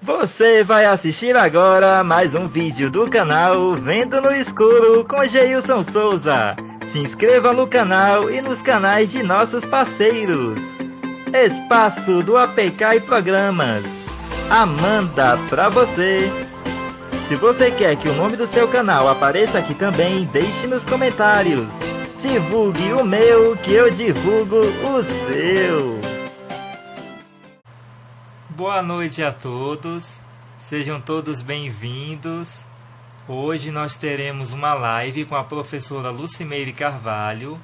Você vai assistir agora mais um vídeo do canal Vendo no Escuro com Geilson Souza. Se inscreva no canal e nos canais de nossos parceiros. Espaço do APK e Programas. Amanda pra você. Se você quer que o nome do seu canal apareça aqui também, deixe nos comentários. Divulgue o meu que eu divulgo o seu. Boa noite a todos, sejam todos bem-vindos. Hoje nós teremos uma live com a professora Lucimeire Carvalho,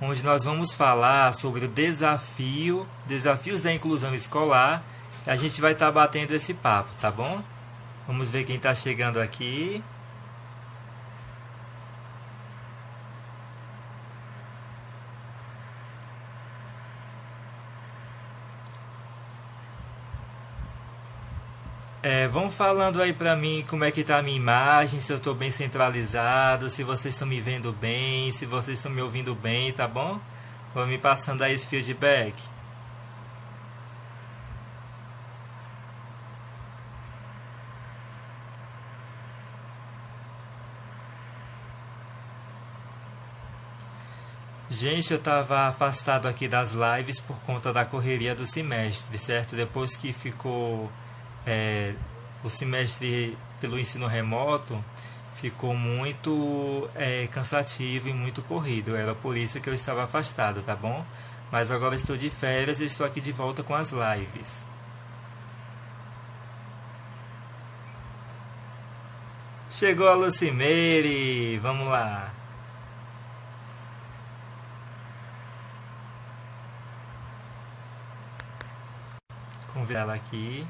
onde nós vamos falar sobre o desafios da inclusão escolar. A gente vai estar batendo esse papo, tá bom? Vamos ver quem está chegando aqui. Vão falando aí pra mim como é que tá a minha imagem, se eu tô bem centralizado, se vocês estão me vendo bem, se vocês estão me ouvindo bem, tá bom? Vão me passando aí esse feedback. Gente, eu estava afastado aqui das lives por conta da correria do semestre, certo? Depois que ficou o semestre pelo ensino remoto, ficou muito cansativo e muito corrido. Era por isso que eu estava afastado, tá bom? Mas agora estou de férias e estou aqui de volta com as lives. Chegou a Lucimeire, vamos lá. Convidar ela aqui.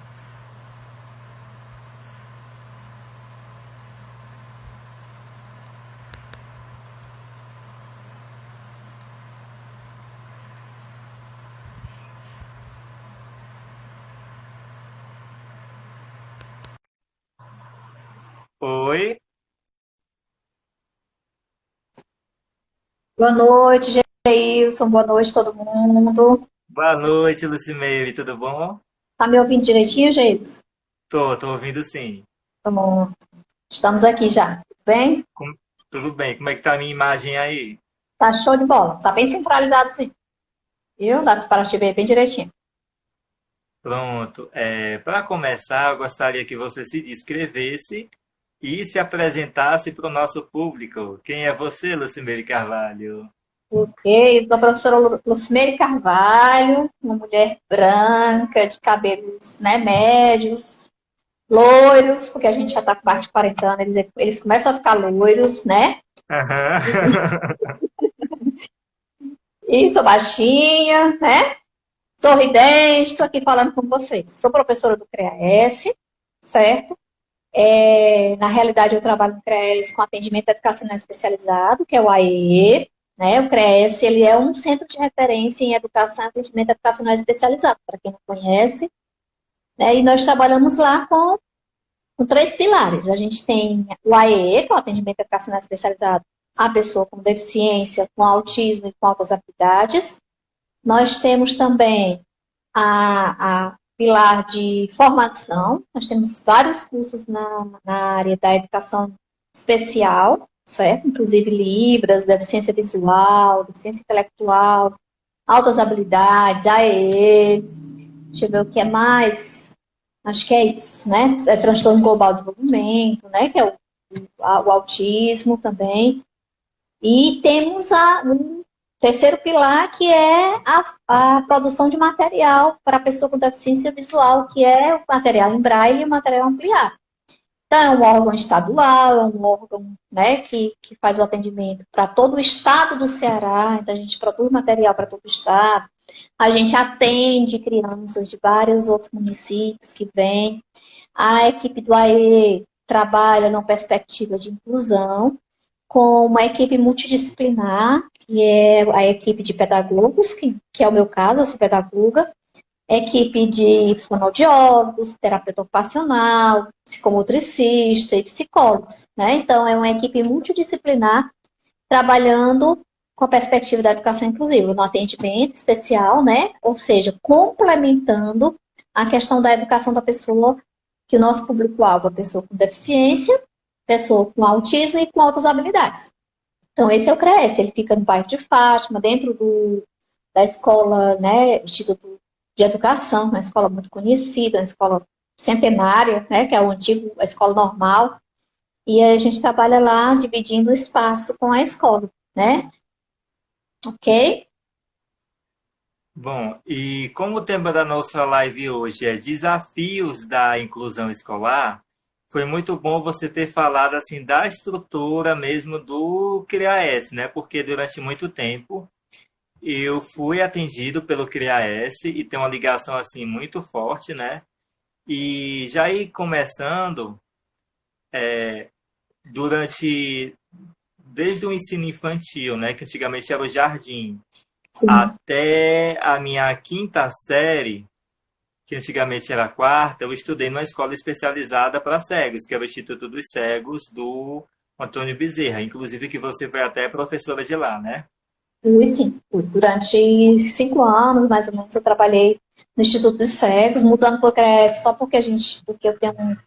Oi. Boa noite, Geilson. Boa noite, todo mundo. Boa noite, Lucimeire, tudo bom? Tá me ouvindo direitinho, Geilson? Tô ouvindo sim. Pronto. Estamos aqui já. Tudo bem? Tudo bem, como é que tá a minha imagem aí? Tá show de bola. Tá bem centralizado, sim. Viu? Dá para te ver bem direitinho. Pronto. Para começar, eu gostaria que você se descrevesse e se apresentasse para o nosso público. Quem é você, Lucimeire Carvalho? Ok, sou a professora Lucimeire Carvalho, uma mulher branca, de cabelos médios, loiros, porque a gente já tá com mais de 40 anos, eles começam a ficar loiros, né? Aham. E sou baixinha, né? Sorridente, estou aqui falando com vocês. Sou professora do CREAS, certo? Na realidade, eu trabalho no CREAS com atendimento educacional especializado, que é o AEE, né? O CREAS, ele é um centro de referência em educação e atendimento educacional especializado, para quem não conhece, né? E nós trabalhamos lá com 3 pilares. A gente tem o AEE, que é o atendimento educacional especializado à pessoa com deficiência, com autismo e com altas habilidades. Nós temos também a pilar de formação. Nós temos vários cursos na área da educação especial, certo? Inclusive Libras, deficiência visual, deficiência intelectual, altas habilidades, AEE, deixa eu ver o que é mais. Acho que é isso, né? É transtorno global de desenvolvimento, né? Que é o autismo também. E temos um terceiro pilar, que é a produção de material para a pessoa com deficiência visual, que é o material em braille e o material ampliado. Então, é um órgão estadual, é um órgão, né, que faz o atendimento para todo o estado do Ceará. Então, a gente produz material para todo o estado. A gente atende crianças de vários outros municípios que vêm. A equipe do AE trabalha numa perspectiva de inclusão, com uma equipe multidisciplinar, que é a equipe de pedagogos, que é o meu caso, eu sou pedagoga, equipe de fonoaudiólogos, terapeuta ocupacional, psicomotricista e psicólogos, né? Então, é uma equipe multidisciplinar trabalhando com a perspectiva da educação inclusiva, no atendimento especial, né? Ou seja, complementando a questão da educação da pessoa que o nosso público-alvo é pessoa com deficiência, pessoa com autismo e com altas habilidades. Então, esse é o CREAS, ele fica no bairro de Fátima, dentro da escola, né, Instituto de Educação, uma escola muito conhecida, uma escola centenária, né, que é a escola normal, e a gente trabalha lá dividindo o espaço com a escola, né? Ok? Bom, e como o tema da nossa live hoje é desafios da inclusão escolar, foi muito bom você ter falado assim da estrutura mesmo do CREAS, né? Porque durante muito tempo eu fui atendido pelo CREAS e tem uma ligação assim muito forte, né? E já ir começando durante desde o ensino infantil, né? Que antigamente era o jardim, Sim. até a minha quinta série, que antigamente era a quarta, eu estudei numa escola especializada para cegos, que era o Instituto dos Cegos do Antônio Bezerra, inclusive que você foi até professora de lá, né? E sim, durante 5 anos, mais ou menos, eu trabalhei no Instituto dos Cegos, mudando para o CREAS só porque eu tenho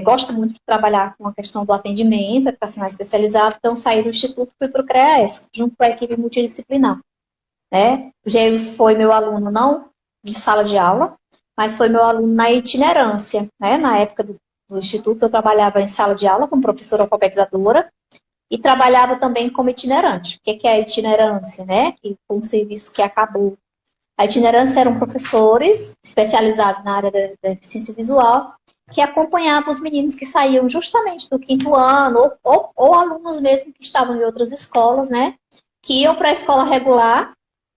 gosto muito de trabalhar com a questão do atendimento, educacional especializado, então saí do Instituto e fui para o CREAS, junto com a equipe multidisciplinar. Né? O Geus foi meu aluno não de sala de aula, mas foi meu aluno na itinerância. Né? Na época do Instituto, eu trabalhava em sala de aula como professora alfabetizadora e trabalhava também como itinerante. O que é a itinerância? Né? Que foi um serviço que acabou. A itinerância eram professores especializados na área da deficiência visual que acompanhavam os meninos que saíam justamente do quinto ano ou alunos mesmo que estavam em outras escolas, né? Que iam para a escola regular.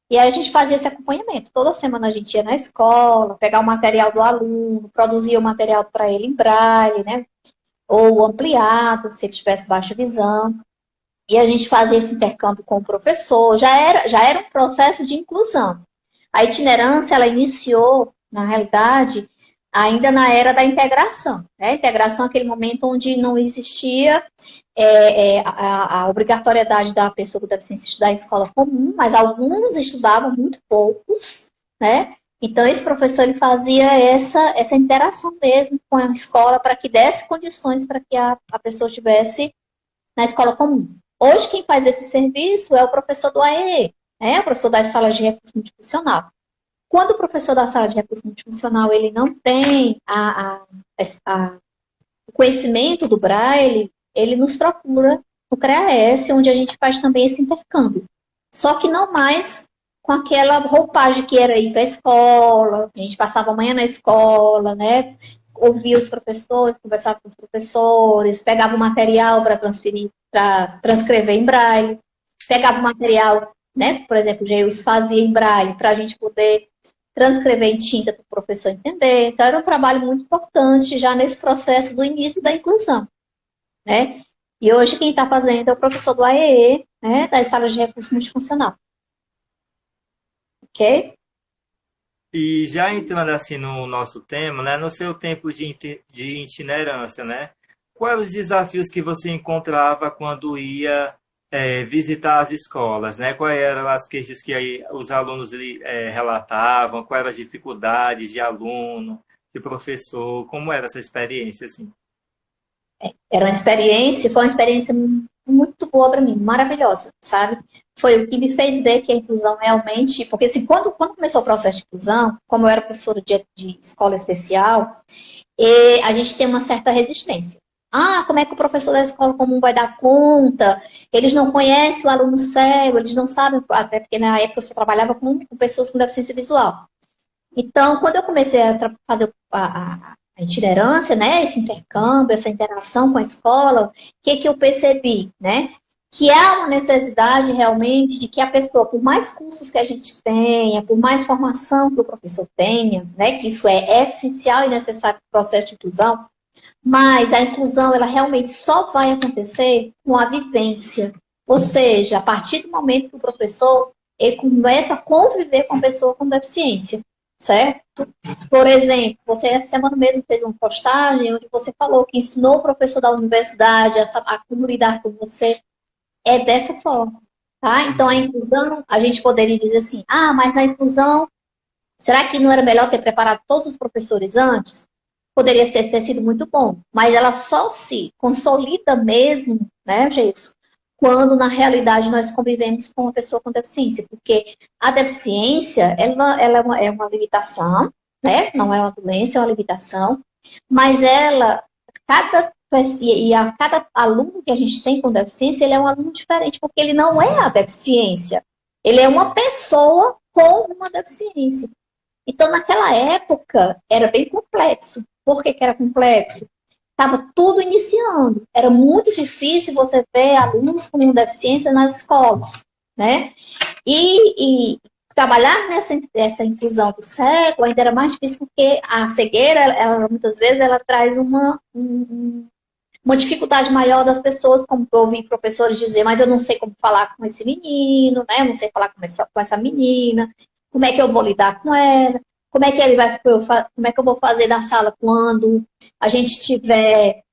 E aí a gente fazia esse acompanhamento. Toda semana a gente ia na escola, pegar o material do aluno, produzia o material para ele em braille, né? Ou ampliado, se ele tivesse baixa visão. E a gente fazia esse intercâmbio com o professor. Já era um processo de inclusão. A itinerância, ela iniciou, na realidade, ainda na era da integração. Né? A integração é aquele momento onde não existia a obrigatoriedade da pessoa com deficiência estudar em escola comum, mas alguns estudavam, muito poucos, né? Então, esse professor ele fazia essa interação mesmo com a escola para que desse condições para que a pessoa estivesse na escola comum. Hoje, quem faz esse serviço é o professor do AEE, né? O professor das salas de recurso multifuncional. Quando o professor da sala de recurso multifuncional ele não tem o conhecimento do Braille, ele nos procura no CREAS, onde a gente faz também esse intercâmbio. Só que não mais com aquela roupagem que era ir para a escola, a gente passava a manhã na escola, né? Ouvia os professores, conversava com os professores, pegava o material para transcrever em Braille, pegava o material, né? Por exemplo, o Geus fazia em Braille para a gente poder transcrever em tinta para o professor entender. Então, era um trabalho muito importante já nesse processo do início da inclusão. Né? E hoje quem está fazendo é o professor do AEE, né, das salas de recurso multifuncional. Ok? E já entrando assim no nosso tema, né, no seu tempo de itinerância, né, quais os desafios que você encontrava quando ia visitar as escolas, né? Quais eram as queixas que aí os alunos relatavam? Quais eram as dificuldades de aluno, de professor? Como era essa experiência, assim? Foi uma experiência muito boa para mim, maravilhosa, sabe? Foi o que me fez ver que a inclusão realmente, porque assim, quando começou o processo de inclusão, como eu era professora de escola especial, a gente tem uma certa resistência. Ah, como é que o professor da escola comum vai dar conta? Eles não conhecem o aluno cego, eles não sabem, até porque na época eu só trabalhava com pessoas com deficiência visual. Então, quando eu comecei a fazer a itinerância, né, esse intercâmbio, essa interação com a escola, o que eu percebi, né? Que há uma necessidade realmente de que a pessoa, por mais cursos que a gente tenha, por mais formação que o professor tenha, né, que isso é essencial e necessário para o processo de inclusão, mas a inclusão, ela realmente só vai acontecer com a vivência. Ou seja, a partir do momento que o professor ele começa a conviver com a pessoa com deficiência, certo? Por exemplo, você essa semana mesmo fez uma postagem onde você falou que ensinou o professor da universidade a como lidar com você. É dessa forma, tá? Então, a inclusão, a gente poderia dizer assim, mas na inclusão, será que não era melhor ter preparado todos os professores antes? poderia ter sido muito bom, mas ela só se consolida mesmo, né, Geilson, quando na realidade nós convivemos com uma pessoa com deficiência, porque a deficiência, ela é uma limitação, né, não é uma doença, é uma limitação, mas ela, a cada aluno que a gente tem com deficiência, ele é um aluno diferente, porque ele não é a deficiência, ele é uma pessoa com uma deficiência. Então, naquela época, era bem complexo. Por que era complexo? Estava tudo iniciando. Era muito difícil você ver alunos com deficiência nas escolas, né? E trabalhar nessa inclusão do cego ainda era mais difícil, porque a cegueira, ela, muitas vezes, ela traz uma dificuldade maior das pessoas, como eu ouvi professores dizer, mas eu não sei como falar com esse menino, né? Eu não sei falar com essa menina, como é que eu vou lidar com ela, como é que eu vou fazer na sala quando a gente tiver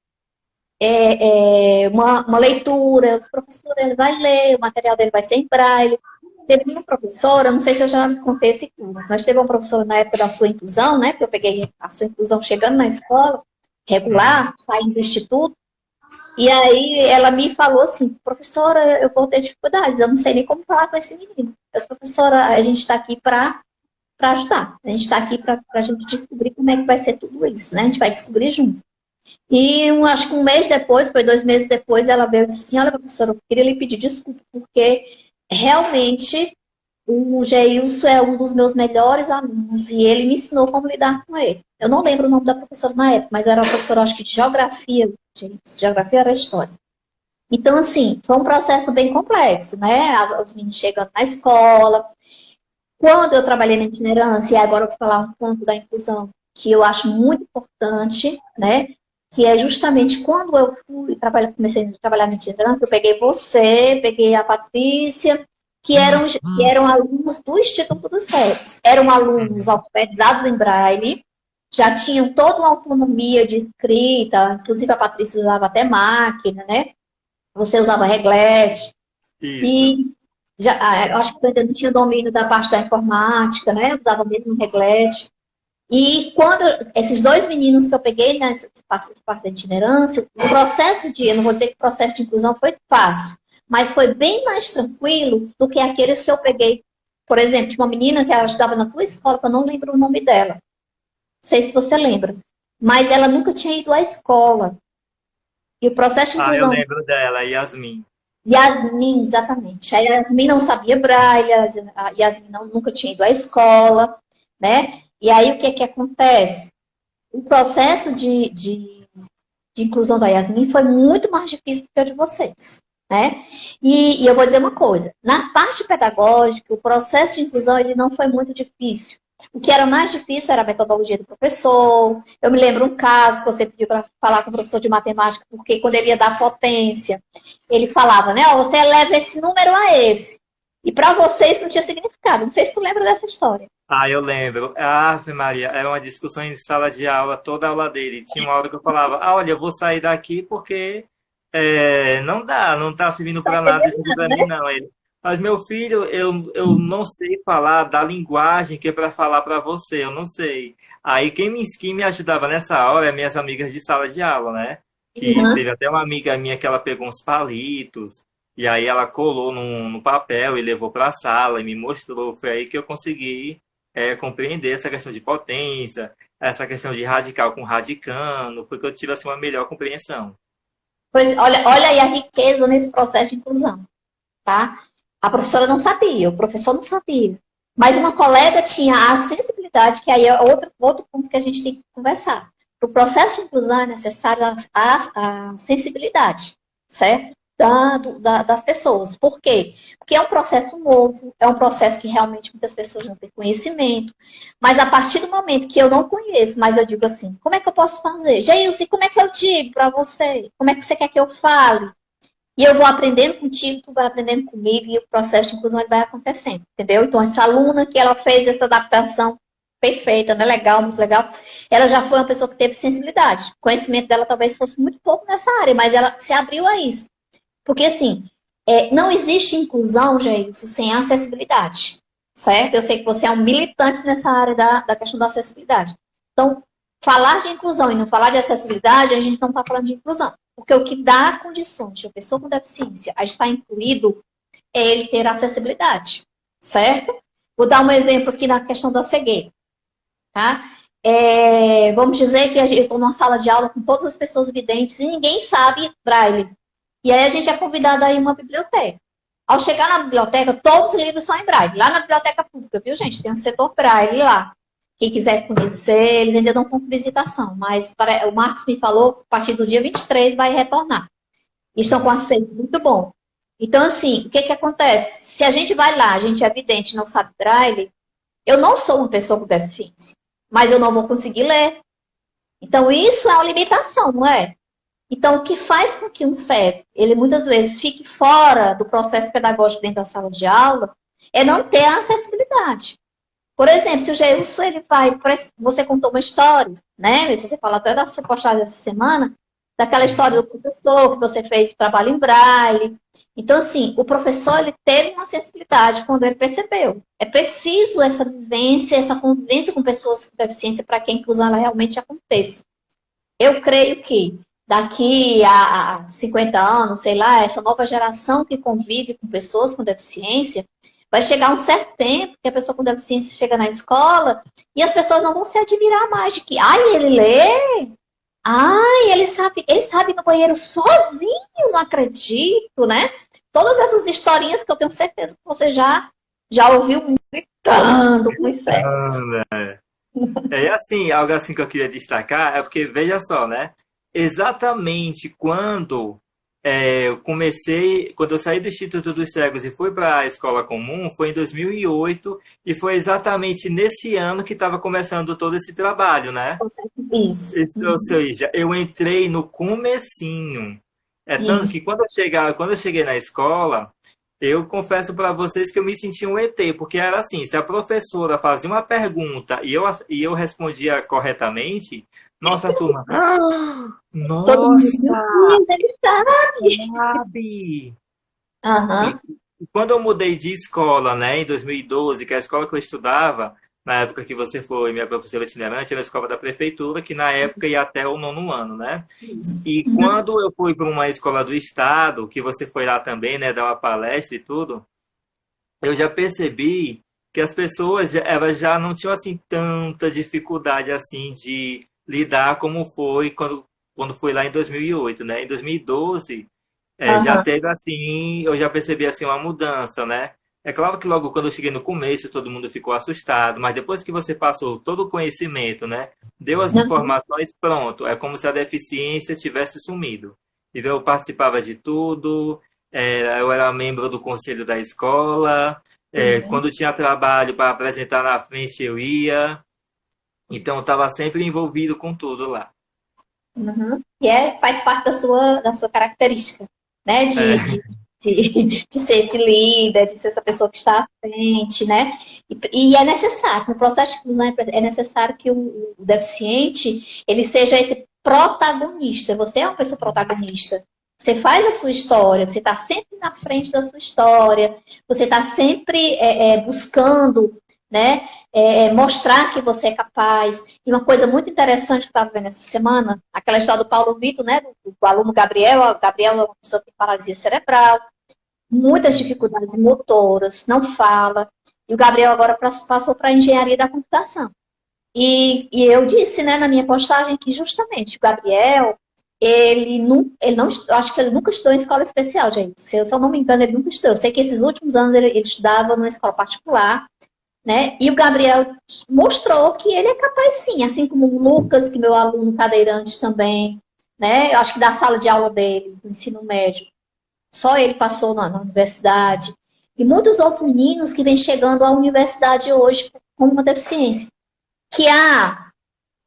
uma leitura, o professor ele vai ler, o material dele vai ser em braille. Teve uma professora, não sei se eu já contei esse curso, mas teve uma professora na época da sua inclusão, né? Que eu peguei a sua inclusão chegando na escola, regular, saindo do instituto. E aí ela me falou assim, professora, eu vou ter dificuldades, eu não sei nem como falar com esse menino. Eu disse, professora, a gente está aqui para ajudar. A gente está aqui para a gente descobrir como é que vai ser tudo isso, né? A gente vai descobrir junto. E acho que um mês depois, foi 2 meses depois, ela veio e disse assim, olha, professora, eu queria lhe pedir desculpa, porque realmente o Geilson é um dos meus melhores alunos e ele me ensinou como lidar com ele. Eu não lembro o nome da professora na época, mas era uma professora, acho que de geografia. Geografia era história. Então, assim, foi um processo bem complexo, né? Os meninos chegando na escola. Quando eu trabalhei na itinerância, e agora eu vou falar um ponto da inclusão, que eu acho muito importante, né? Que é justamente quando eu comecei a trabalhar na itinerância, eu peguei você, peguei a Patrícia, que eram alunos do Instituto dos Cegos. Eram alunos alfabetizados em braille, já tinham toda uma autonomia de escrita, inclusive a Patrícia usava até máquina, né? Você usava reglete. Isso. E eu acho que eu ainda não tinha domínio da parte da informática, né? Eu usava mesmo reglete. E quando esses 2 meninos que eu peguei nessa parte da itinerância, o processo eu não vou dizer que o processo de inclusão foi fácil, mas foi bem mais tranquilo do que aqueles que eu peguei. Por exemplo, tinha uma menina que ela estudava na tua escola, que eu não lembro o nome dela. Não sei se você lembra. Mas ela nunca tinha ido à escola. E o processo de inclusão... eu lembro dela, Yasmin. Yasmin, exatamente. A Yasmin não sabia braille, a Yasmin nunca tinha ido à escola, né? E aí, o que acontece? O processo de inclusão da Yasmin foi muito mais difícil do que o de vocês, né? E eu vou dizer uma coisa. Na parte pedagógica, o processo de inclusão ele não foi muito difícil. O que era mais difícil era a metodologia do professor. Eu me lembro um caso que você pediu para falar com o professor de matemática, porque quando ele ia dar potência, ele falava, né? Ó, você eleva esse número a esse. E para vocês não tinha significado. Não sei se tu lembra dessa história. Eu lembro. Ave Maria, era uma discussão em sala de aula, toda a aula dele. Tinha uma hora que eu falava, olha, eu vou sair daqui porque não dá, não está servindo para nada isso para mim, não. Ele, mas, meu filho, eu não sei falar da linguagem que é para falar para você, eu não sei. Aí, quem me ajudava nessa hora é minhas amigas de sala de aula, né? Que teve até uma amiga minha que ela pegou uns palitos, e aí ela colou no papel e levou para a sala e me mostrou. Foi aí que eu consegui compreender essa questão de potência, essa questão de radical com radicando, foi que eu tive assim, uma melhor compreensão. Pois, olha aí a riqueza nesse processo de inclusão, tá? A professora não sabia, o professor não sabia. Mas uma colega tinha a sensibilidade, que aí é outro ponto que a gente tem que conversar. Para o processo de inclusão é necessário a sensibilidade, certo? Das pessoas. Por quê? Porque é um processo novo, é um processo que realmente muitas pessoas não têm conhecimento, mas a partir do momento que eu não conheço, mas eu digo assim, como é que eu posso fazer? Geilson, como é que eu digo para você? Como é que você quer que eu fale? E eu vou aprendendo contigo, tu vai aprendendo comigo, e o processo de inclusão vai acontecendo, entendeu? Então, essa aluna que ela fez essa adaptação perfeita, né? Legal, muito legal. Ela já foi uma pessoa que teve sensibilidade. O conhecimento dela talvez fosse muito pouco nessa área, mas ela se abriu a isso. Porque, assim, não existe inclusão, Geilson, sem acessibilidade, certo? Eu sei que você é um militante nessa área da questão da acessibilidade. Então, falar de inclusão e não falar de acessibilidade, a gente não está falando de inclusão. Porque o que dá condições de uma pessoa com deficiência a estar incluído é ele ter acessibilidade, certo? Vou dar um exemplo aqui na questão da cegueira, tá? Vamos dizer que eu estou numa sala de aula com todas as pessoas videntes e ninguém sabe braille. E aí a gente é convidado a ir a uma biblioteca. Ao chegar na biblioteca, todos os livros são em braille. Lá na biblioteca pública, viu, gente? Tem um setor braille lá. Quem quiser conhecer, eles ainda não estão com visitação. Mas o Marcos me falou que a partir do dia 23 vai retornar. E estão com aceito muito bom. Então, assim, o que acontece? Se a gente vai lá, a gente é vidente, não sabe braille, eu não sou uma pessoa com deficiência, mas eu não vou conseguir ler. Então, isso é uma limitação, não é? Então, o que faz com que um cego, ele muitas vezes fique fora do processo pedagógico dentro da sala de aula, é não ter a acessibilidade. Por exemplo, se o Geilson, ele vai, você contou uma história, né? Você fala até da sua postagem dessa semana, daquela história do professor, que você fez o trabalho em braille. Então, assim, o professor, ele teve uma sensibilidade quando ele percebeu. É preciso essa vivência, essa convivência com pessoas com deficiência para que a inclusão ela realmente aconteça. Eu creio que daqui a 50 anos, sei lá, essa nova geração que convive com pessoas com deficiência, vai chegar um certo tempo que a pessoa com deficiência chega na escola e as pessoas não vão se admirar mais de que, ai, ele lê, ai, ele sabe ir no banheiro sozinho, não acredito, né? Todas essas historinhas que eu tenho certeza que você já ouviu gritando com isso. Assim, algo assim que eu queria destacar é porque, veja só, né? Exatamente quando quando eu saí do Instituto dos Cegos e fui para a escola comum, foi em 2008, e foi exatamente nesse ano que estava começando todo esse trabalho, né? Isso. Ou seja, eu entrei no comecinho. Tanto que quando eu cheguei na escola, eu confesso para vocês que eu me senti um ET, porque era assim, se a professora fazia uma pergunta e eu respondia corretamente, nossa turma, nossa, todo mundo, ele sabe. Uhum. E quando eu mudei de escola, né, em 2012, que é a escola que eu estudava, na época que você foi minha professora itinerante, era a escola da prefeitura, que na época ia até o 9º ano, né? E quando eu fui para uma escola do estado, que você foi lá também, né, dar uma palestra e tudo, eu já percebi que as pessoas elas já não tinham assim tanta dificuldade assim de lidar como foi quando foi lá em 2008, né? Em 2012 já teve assim, eu já percebi assim uma mudança, né? É claro que logo quando eu cheguei no começo, todo mundo ficou assustado, mas depois que você passou todo o conhecimento, né? Deu as informações, pronto. É como se a deficiência tivesse sumido. Então eu participava de tudo, eu era membro do conselho da escola, quando tinha trabalho para apresentar na frente eu ia. Então eu estava sempre envolvido com tudo lá. E faz parte da sua característica, né? De ser esse líder, de ser essa pessoa que está à frente, né? E é necessário, no processo de inclusão, é necessário que o deficiente, ele seja esse protagonista. Você é uma pessoa protagonista. Você faz a sua história, você está sempre na frente da sua história, você está sempre buscando, né, mostrar que você é capaz. E uma coisa muito interessante que eu estava vendo essa semana, aquela história do Paulo Vitor, né, do aluno Gabriel. O Gabriel é uma pessoa que tem paralisia cerebral, muitas dificuldades motoras, não fala. E o Gabriel agora passou para a engenharia da computação. E eu disse, né, na minha postagem que justamente o Gabriel, acho que ele nunca estudou em escola especial, gente. Se eu não me engano, ele nunca estudou. Eu sei que esses últimos anos ele estudava numa escola particular, né? E o Gabriel mostrou que ele é capaz sim, assim como o Lucas, que é meu aluno cadeirante também, né? Eu acho que da sala de aula dele, do ensino médio, só ele passou na universidade. E muitos outros meninos que vêm chegando à universidade hoje com uma deficiência. Que há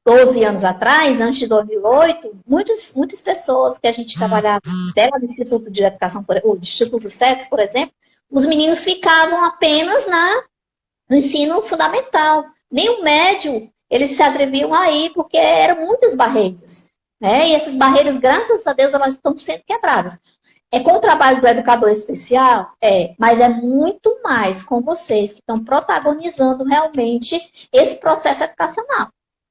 12 anos atrás, antes de 2008, muitas pessoas que a gente trabalhava dela no Instituto de Educação, o Instituto SEX, por exemplo, os meninos ficavam apenas no ensino fundamental. Nem o médio eles se atreviam a ir, porque eram muitas barreiras. Né? E essas barreiras, graças a Deus, elas estão sendo quebradas. É com o trabalho do educador especial? Mas é muito mais com vocês que estão protagonizando realmente esse processo educacional.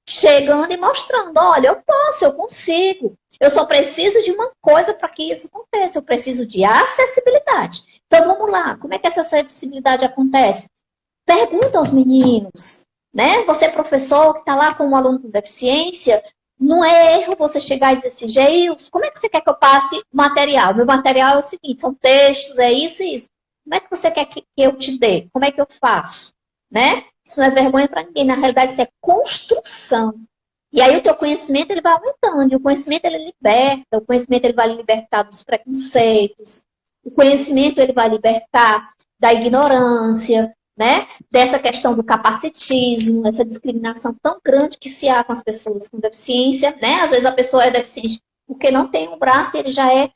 chegando e mostrando, olha, eu posso, eu consigo. Eu só preciso de uma coisa para que isso aconteça. Eu preciso de acessibilidade. Então, vamos lá. Como é que essa acessibilidade acontece? Pergunta aos meninos, né? Você, professor, que está lá com um aluno com deficiência, não é erro você chegar e dizer assim, Geils, como é que você quer que eu passe material? Meu material é o seguinte, são textos, é isso e isso. Como é que você quer que eu te dê? Como é que eu faço? Né? Isso não é vergonha para ninguém. Na realidade, isso é construção. E aí o teu conhecimento ele vai aumentando. E o conhecimento ele liberta. O conhecimento ele vai libertar dos preconceitos. O conhecimento ele vai libertar da ignorância, né? Dessa questão do capacitismo, essa discriminação tão grande que se há com as pessoas com deficiência, né? Às vezes a pessoa é deficiente porque não tem um braço e ele já é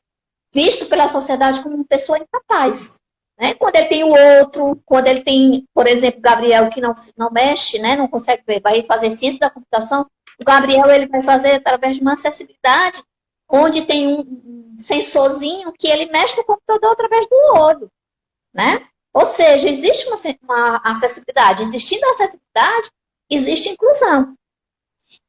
visto pela sociedade como uma pessoa incapaz. Né? Quando ele tem o outro, quando ele tem, por exemplo, Gabriel, que não mexe, né? Não consegue ver, vai fazer ciência da computação, o Gabriel ele vai fazer através de uma acessibilidade, onde tem um sensorzinho que ele mexe no computador através do olho. Né? Ou seja, existe uma acessibilidade. Existindo a acessibilidade, existe inclusão.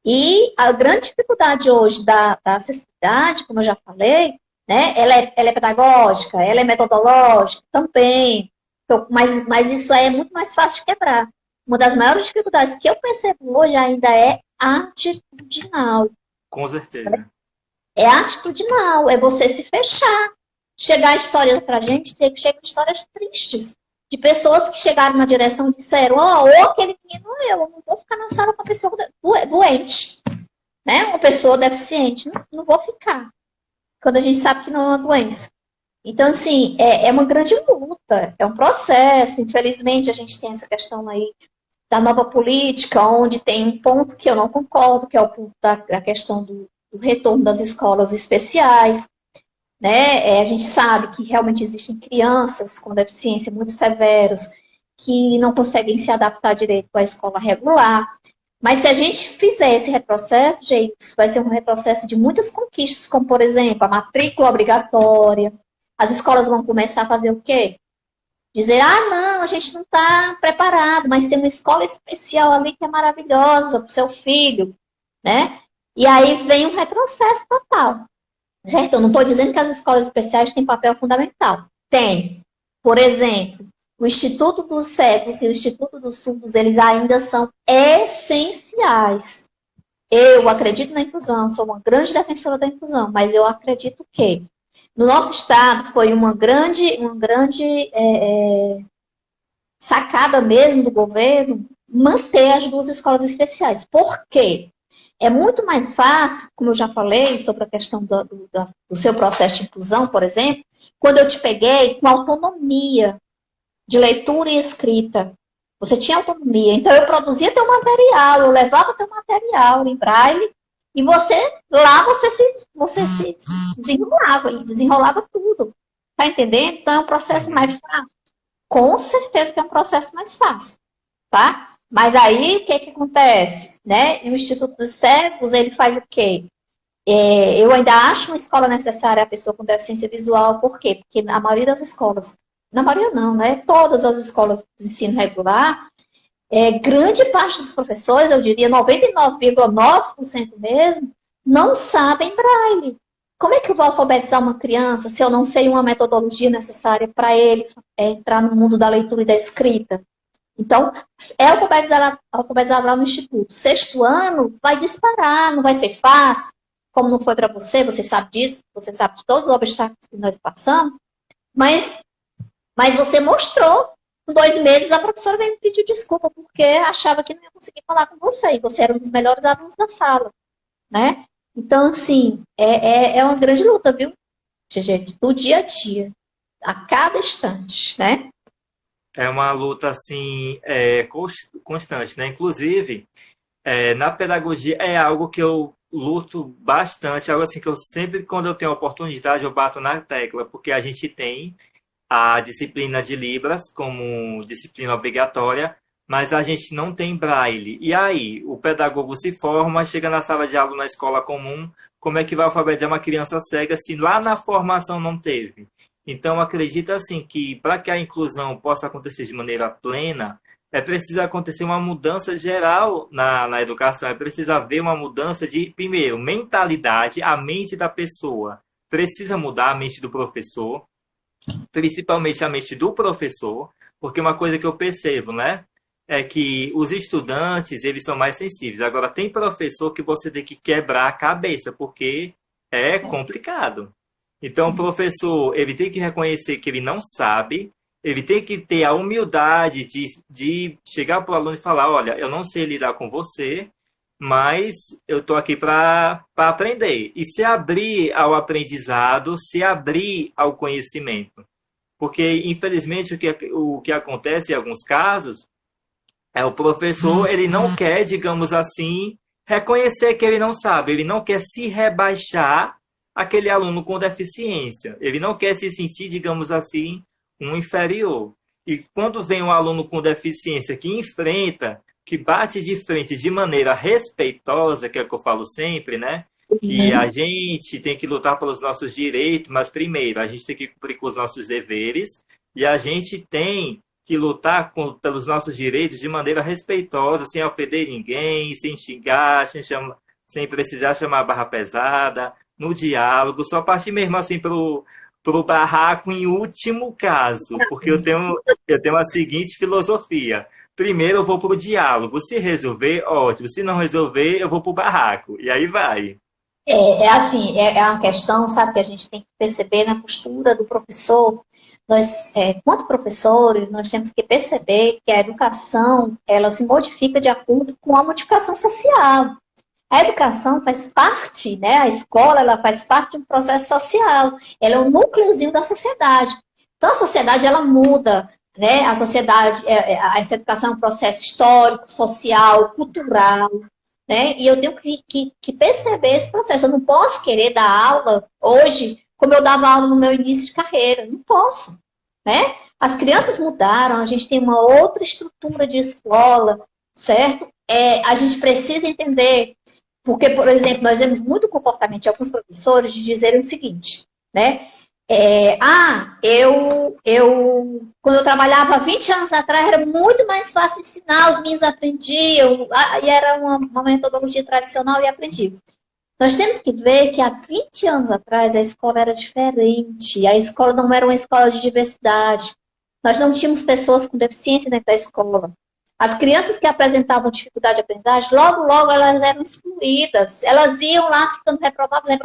E a grande dificuldade hoje da acessibilidade, como eu já falei, né, ela é pedagógica, ela é metodológica também, então, mas isso aí é muito mais fácil de quebrar. Uma das maiores dificuldades que eu percebo hoje ainda é atitudinal. Com certeza. Certo? É atitudinal, é você se fechar. Chegar histórias pra gente, chegam histórias tristes, de pessoas que chegaram na direção e disseram, ou aquele menino, eu não vou ficar na sala com a pessoa doente, né? Uma pessoa deficiente, não vou ficar. Quando a gente sabe que não é uma doença. Então, assim, é uma grande luta, é um processo. Infelizmente, a gente tem essa questão aí da nova política, onde tem um ponto que eu não concordo, que é o ponto da questão do retorno das escolas especiais. Né? A gente sabe que realmente existem crianças com deficiência muito severas que não conseguem se adaptar direito à escola regular. Mas se a gente fizer esse retrocesso, gente, vai ser um retrocesso de muitas conquistas, como, por exemplo, a matrícula obrigatória. As escolas vão começar a fazer o quê? Dizer, não, a gente não está preparado, mas tem uma escola especial ali que é maravilhosa para o seu filho, né? E aí vem um retrocesso total. Certo? Eu não estou dizendo que as escolas especiais têm papel fundamental. Tem. Por exemplo, o Instituto dos Cegos e o Instituto dos Surdos, eles ainda são essenciais. Eu acredito na inclusão, sou uma grande defensora da inclusão, mas eu acredito que no nosso estado foi uma grande sacada mesmo do governo manter as duas escolas especiais. Por quê? É muito mais fácil, como eu já falei, sobre a questão do seu processo de inclusão, por exemplo, quando eu te peguei com autonomia de leitura e escrita. Você tinha autonomia. Então, eu produzia teu material, eu levava teu material em braille, e você se desenrolava tudo. Tá entendendo? Então, é um processo mais fácil. Com certeza que é um processo mais fácil. Tá? Mas aí, o que acontece? Né? E o Instituto dos Cegos, ele faz o quê? Eu ainda acho uma escola necessária a pessoa com deficiência visual. Por quê? Porque a maioria das escolas, na maioria não, né? Todas as escolas de ensino regular, grande parte dos professores, eu diria 99,9% mesmo, não sabem braille. Como é que eu vou alfabetizar uma criança se eu não sei uma metodologia necessária para ele entrar no mundo da leitura e da escrita? Então, é alfabetizado lá no Instituto. Sexto ano vai disparar, não vai ser fácil, como não foi para você, você sabe disso, você sabe de todos os obstáculos que nós passamos, mas você mostrou, com 2 meses, a professora veio me pedir desculpa, porque achava que não ia conseguir falar com você, e você era um dos melhores alunos da sala, né? Então, assim, é uma grande luta, viu, gente, do dia a dia, a cada instante, né? É uma luta, assim, constante, né? Inclusive, na pedagogia é algo que eu luto bastante, algo assim que eu sempre, quando eu tenho oportunidade, eu bato na tecla, porque a gente tem a disciplina de Libras como disciplina obrigatória, mas a gente não tem braille. E aí, o pedagogo se forma, chega na sala de aula na escola comum, como é que vai alfabetizar uma criança cega se lá na formação não teve? Então, acredito assim que para que a inclusão possa acontecer de maneira plena, é preciso acontecer uma mudança geral na educação, é preciso haver uma mudança de, primeiro, mentalidade, a mente da pessoa. Precisa mudar a mente do professor, principalmente a mente do professor, porque uma coisa que eu percebo, né, é que os estudantes, eles são mais sensíveis. Agora, tem professor que você tem que quebrar a cabeça, porque é complicado. Então, o professor, ele tem que reconhecer que ele não sabe, ele tem que ter a humildade de chegar para o aluno e falar, olha, eu não sei lidar com você, mas eu estou aqui para aprender. E se abrir ao aprendizado, se abrir ao conhecimento. Porque, infelizmente, o que acontece em alguns casos é o professor, ele não quer, digamos assim, reconhecer que ele não sabe, ele não quer se rebaixar aquele aluno com deficiência. Ele não quer se sentir, digamos assim, um inferior. E quando vem um aluno com deficiência que enfrenta, que bate de frente de maneira respeitosa, que é o que eu falo sempre, né? Que a gente tem que lutar pelos nossos direitos, mas primeiro a gente tem que cumprir com os nossos deveres e a gente tem que lutar pelos nossos direitos de maneira respeitosa, sem ofender ninguém, sem xingar, sem precisar chamar a barra pesada, no diálogo, só partir mesmo assim pro barraco em último caso, porque eu tenho a seguinte filosofia. Primeiro eu vou pro diálogo, se resolver, ótimo, se não resolver, eu vou pro barraco, e aí vai. Assim, é uma questão, sabe, que a gente tem que perceber na postura do professor. Nós, quanto professores, nós temos que perceber que a educação, ela se modifica de acordo com a modificação social. A educação faz parte, né, a escola, ela faz parte de um processo social. Ela é um núcleozinho da sociedade. Então, a sociedade, ela muda, né, a sociedade, essa educação é um processo histórico, social, cultural, né, e eu tenho que perceber esse processo. Eu não posso querer dar aula hoje como eu dava aula no meu início de carreira. Não posso, né? As crianças mudaram, a gente tem uma outra estrutura de escola, certo? A gente precisa entender, porque, por exemplo, nós vemos muito comportamento de alguns professores de dizerem o seguinte, né? Quando eu trabalhava há 20 anos atrás, era muito mais fácil ensinar, os meninos aprendiam, e era uma metodologia tradicional e aprendiam. Nós temos que ver que há 20 anos atrás a escola era diferente, a escola não era uma escola de diversidade. Nós não tínhamos pessoas com deficiência dentro da escola. As crianças que apresentavam dificuldade de aprendizagem, logo, logo elas eram excluídas. Elas iam lá ficando reprovadas,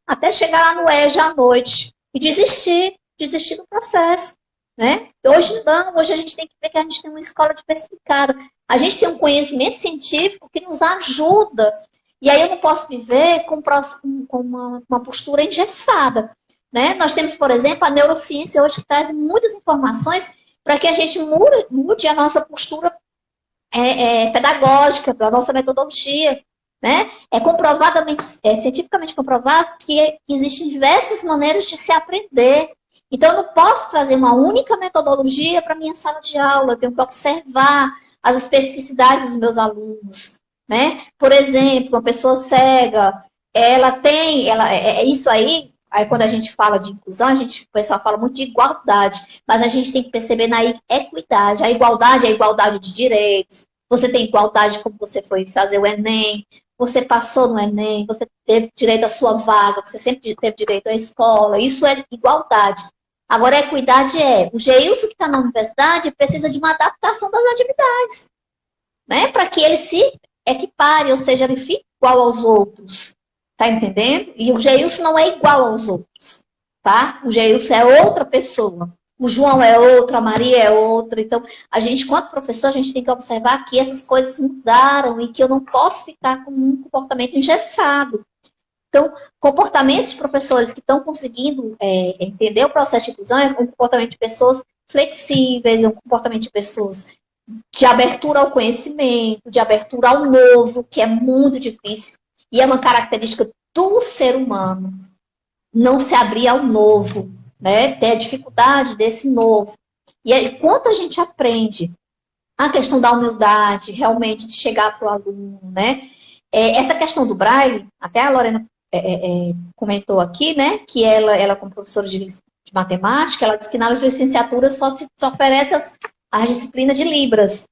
até chegar lá no EJA à noite e desistir do processo, né? Hoje não, hoje a gente tem que ver que a gente tem uma escola diversificada. A gente tem um conhecimento científico que nos ajuda. E aí eu não posso viver com uma postura engessada, né? Nós temos, por exemplo, a neurociência hoje que traz muitas informações para que a gente mude a nossa postura pedagógica, da nossa metodologia, né? Cientificamente comprovado que existem diversas maneiras de se aprender. Então, eu não posso trazer uma única metodologia para a minha sala de aula, eu tenho que observar as especificidades dos meus alunos, né? Por exemplo, uma pessoa cega, isso aí quando a gente fala de inclusão, o pessoal fala muito de igualdade, mas a gente tem que perceber na equidade. A igualdade é a igualdade de direitos, você tem igualdade como você foi fazer o Enem, você passou no Enem, você teve direito à sua vaga, você sempre teve direito à escola, isso é igualdade. Agora, a equidade o Geilson que está na universidade precisa de uma adaptação das atividades, né? Para que ele se equipare, ou seja, ele fique igual aos outros. Tá entendendo? E o Geilson não é igual aos outros, tá? O Geilson é outra pessoa. O João é outro, a Maria é outra. Então, a gente, quanto professor, a gente tem que observar que essas coisas mudaram e que eu não posso ficar com um comportamento engessado. Então, comportamentos de professores que estão conseguindo entender o processo de inclusão é um comportamento de pessoas flexíveis, é um comportamento de pessoas de abertura ao conhecimento, de abertura ao novo, que é muito difícil. E é uma característica do ser humano não se abrir ao novo, né? Ter a dificuldade desse novo. E aí, quando a gente aprende a questão da humildade, realmente, de chegar para o aluno, né? Essa questão do Braille, até a Lorena comentou aqui, né? Que ela como professora de matemática, ela disse que na licenciatura só oferece a disciplina de Libras.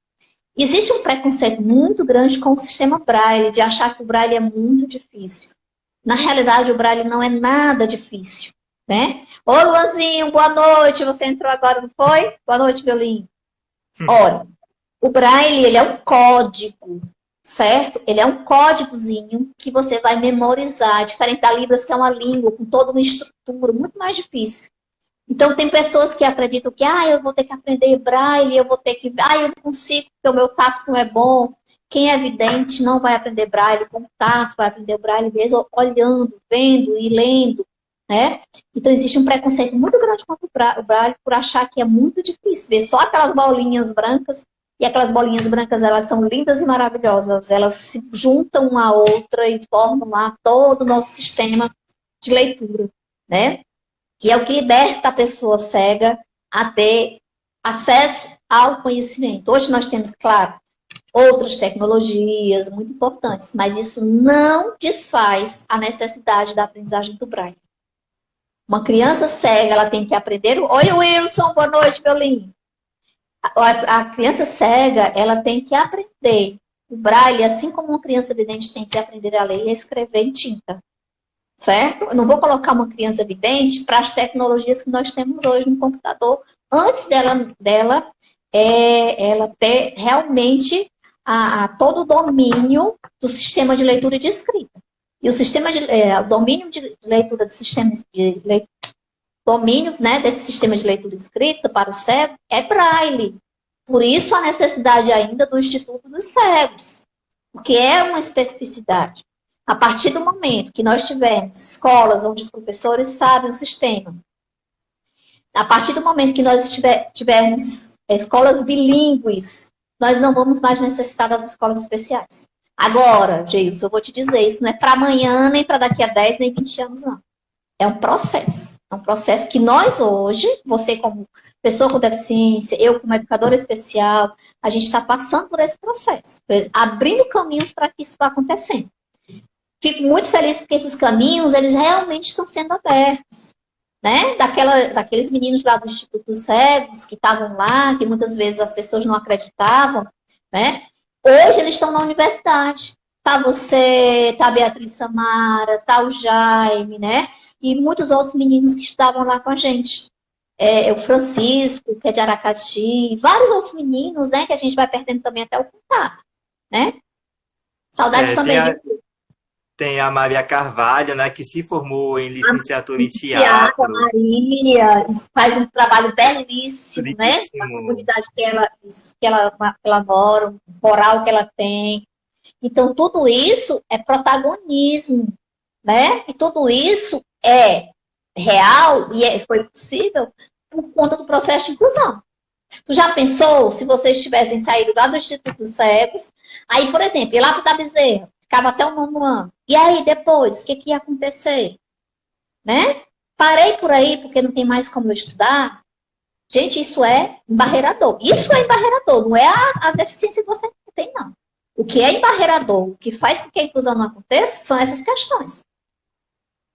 Existe um preconceito muito grande com o sistema Braille, de achar que o Braille é muito difícil. Na realidade, o Braille não é nada difícil, né? Ô, Luanzinho, boa noite. Você entrou agora, não foi? Boa noite, meu lindo. Olha, o Braille, ele é um código, certo? Ele é um códigozinho que você vai memorizar, diferente da Libras, que é uma língua com toda uma estrutura muito mais difícil. Então, tem pessoas que acreditam que, eu vou ter que aprender Braille, eu vou ter que, eu não consigo, porque o meu tato não é bom. Quem é vidente não vai aprender Braille com tato, vai aprender Braille mesmo olhando, vendo e lendo, né? Então, existe um preconceito muito grande contra o Braille por achar que é muito difícil. Ver só aquelas bolinhas brancas, e aquelas bolinhas brancas, elas são lindas e maravilhosas. Elas se juntam uma à outra e formam lá todo o nosso sistema de leitura, né? Que é o que liberta a pessoa cega a ter acesso ao conhecimento. Hoje nós temos, claro, outras tecnologias muito importantes, mas isso não desfaz a necessidade da aprendizagem do Braille. Uma criança cega, ela tem que aprender... Oi, Wilson, boa noite, meu lindo. A criança cega, ela tem que aprender o Braille, assim como uma criança vidente tem que aprender a ler e a escrever em tinta. Certo? Eu não vou colocar uma criança vidente para as tecnologias que nós temos hoje no computador, antes ela ter realmente todo o domínio do sistema de leitura e de escrita. E o domínio de leitura do sistema de leitura, domínio, né, desse sistema de leitura e escrita para o cego é Braille. Por isso a necessidade ainda do Instituto dos Cegos, porque é uma especificidade. A partir do momento que nós tivermos escolas onde os professores sabem o sistema, a partir do momento que nós tivermos escolas bilíngues, nós não vamos mais necessitar das escolas especiais. Agora, Geilson, eu vou te dizer, isso não é para amanhã, nem para daqui a 10, nem 20 anos, não. É um processo. É um processo que nós hoje, você como pessoa com deficiência, eu como educadora especial, a gente está passando por esse processo, abrindo caminhos para que isso vá acontecendo. Fico muito feliz porque esses caminhos, eles realmente estão sendo abertos, né? Daqueles meninos lá do Instituto dos Cegos, que estavam lá, que muitas vezes as pessoas não acreditavam, né? Hoje eles estão na universidade. Tá você, tá a Beatriz Samara, tá o Jaime, né? E muitos outros meninos que estavam lá com a gente. O Francisco, que é de Aracati, vários outros meninos, né? Que a gente vai perdendo também até o contato, né? Saudade também de... Tem a Maria Carvalho, né, que se formou em licenciatura em teatro. A Maria faz um trabalho belíssimo, né? Na comunidade que ela mora, o moral que ela tem. Então, tudo isso é protagonismo, né? E tudo isso é real e foi possível por conta do processo de inclusão. Tu já pensou se vocês tivessem saído lá do Instituto dos Cegos, aí, por exemplo, ir lá para o Bezerra, ficava até o 9º ano. E aí, depois, o que ia acontecer? Né? Parei por aí porque não tem mais como eu estudar. Gente, isso é embarreirador. Isso é embarreirador, não é a deficiência que você tem, não. O que é embarreirador, o que faz com que a inclusão não aconteça, são essas questões.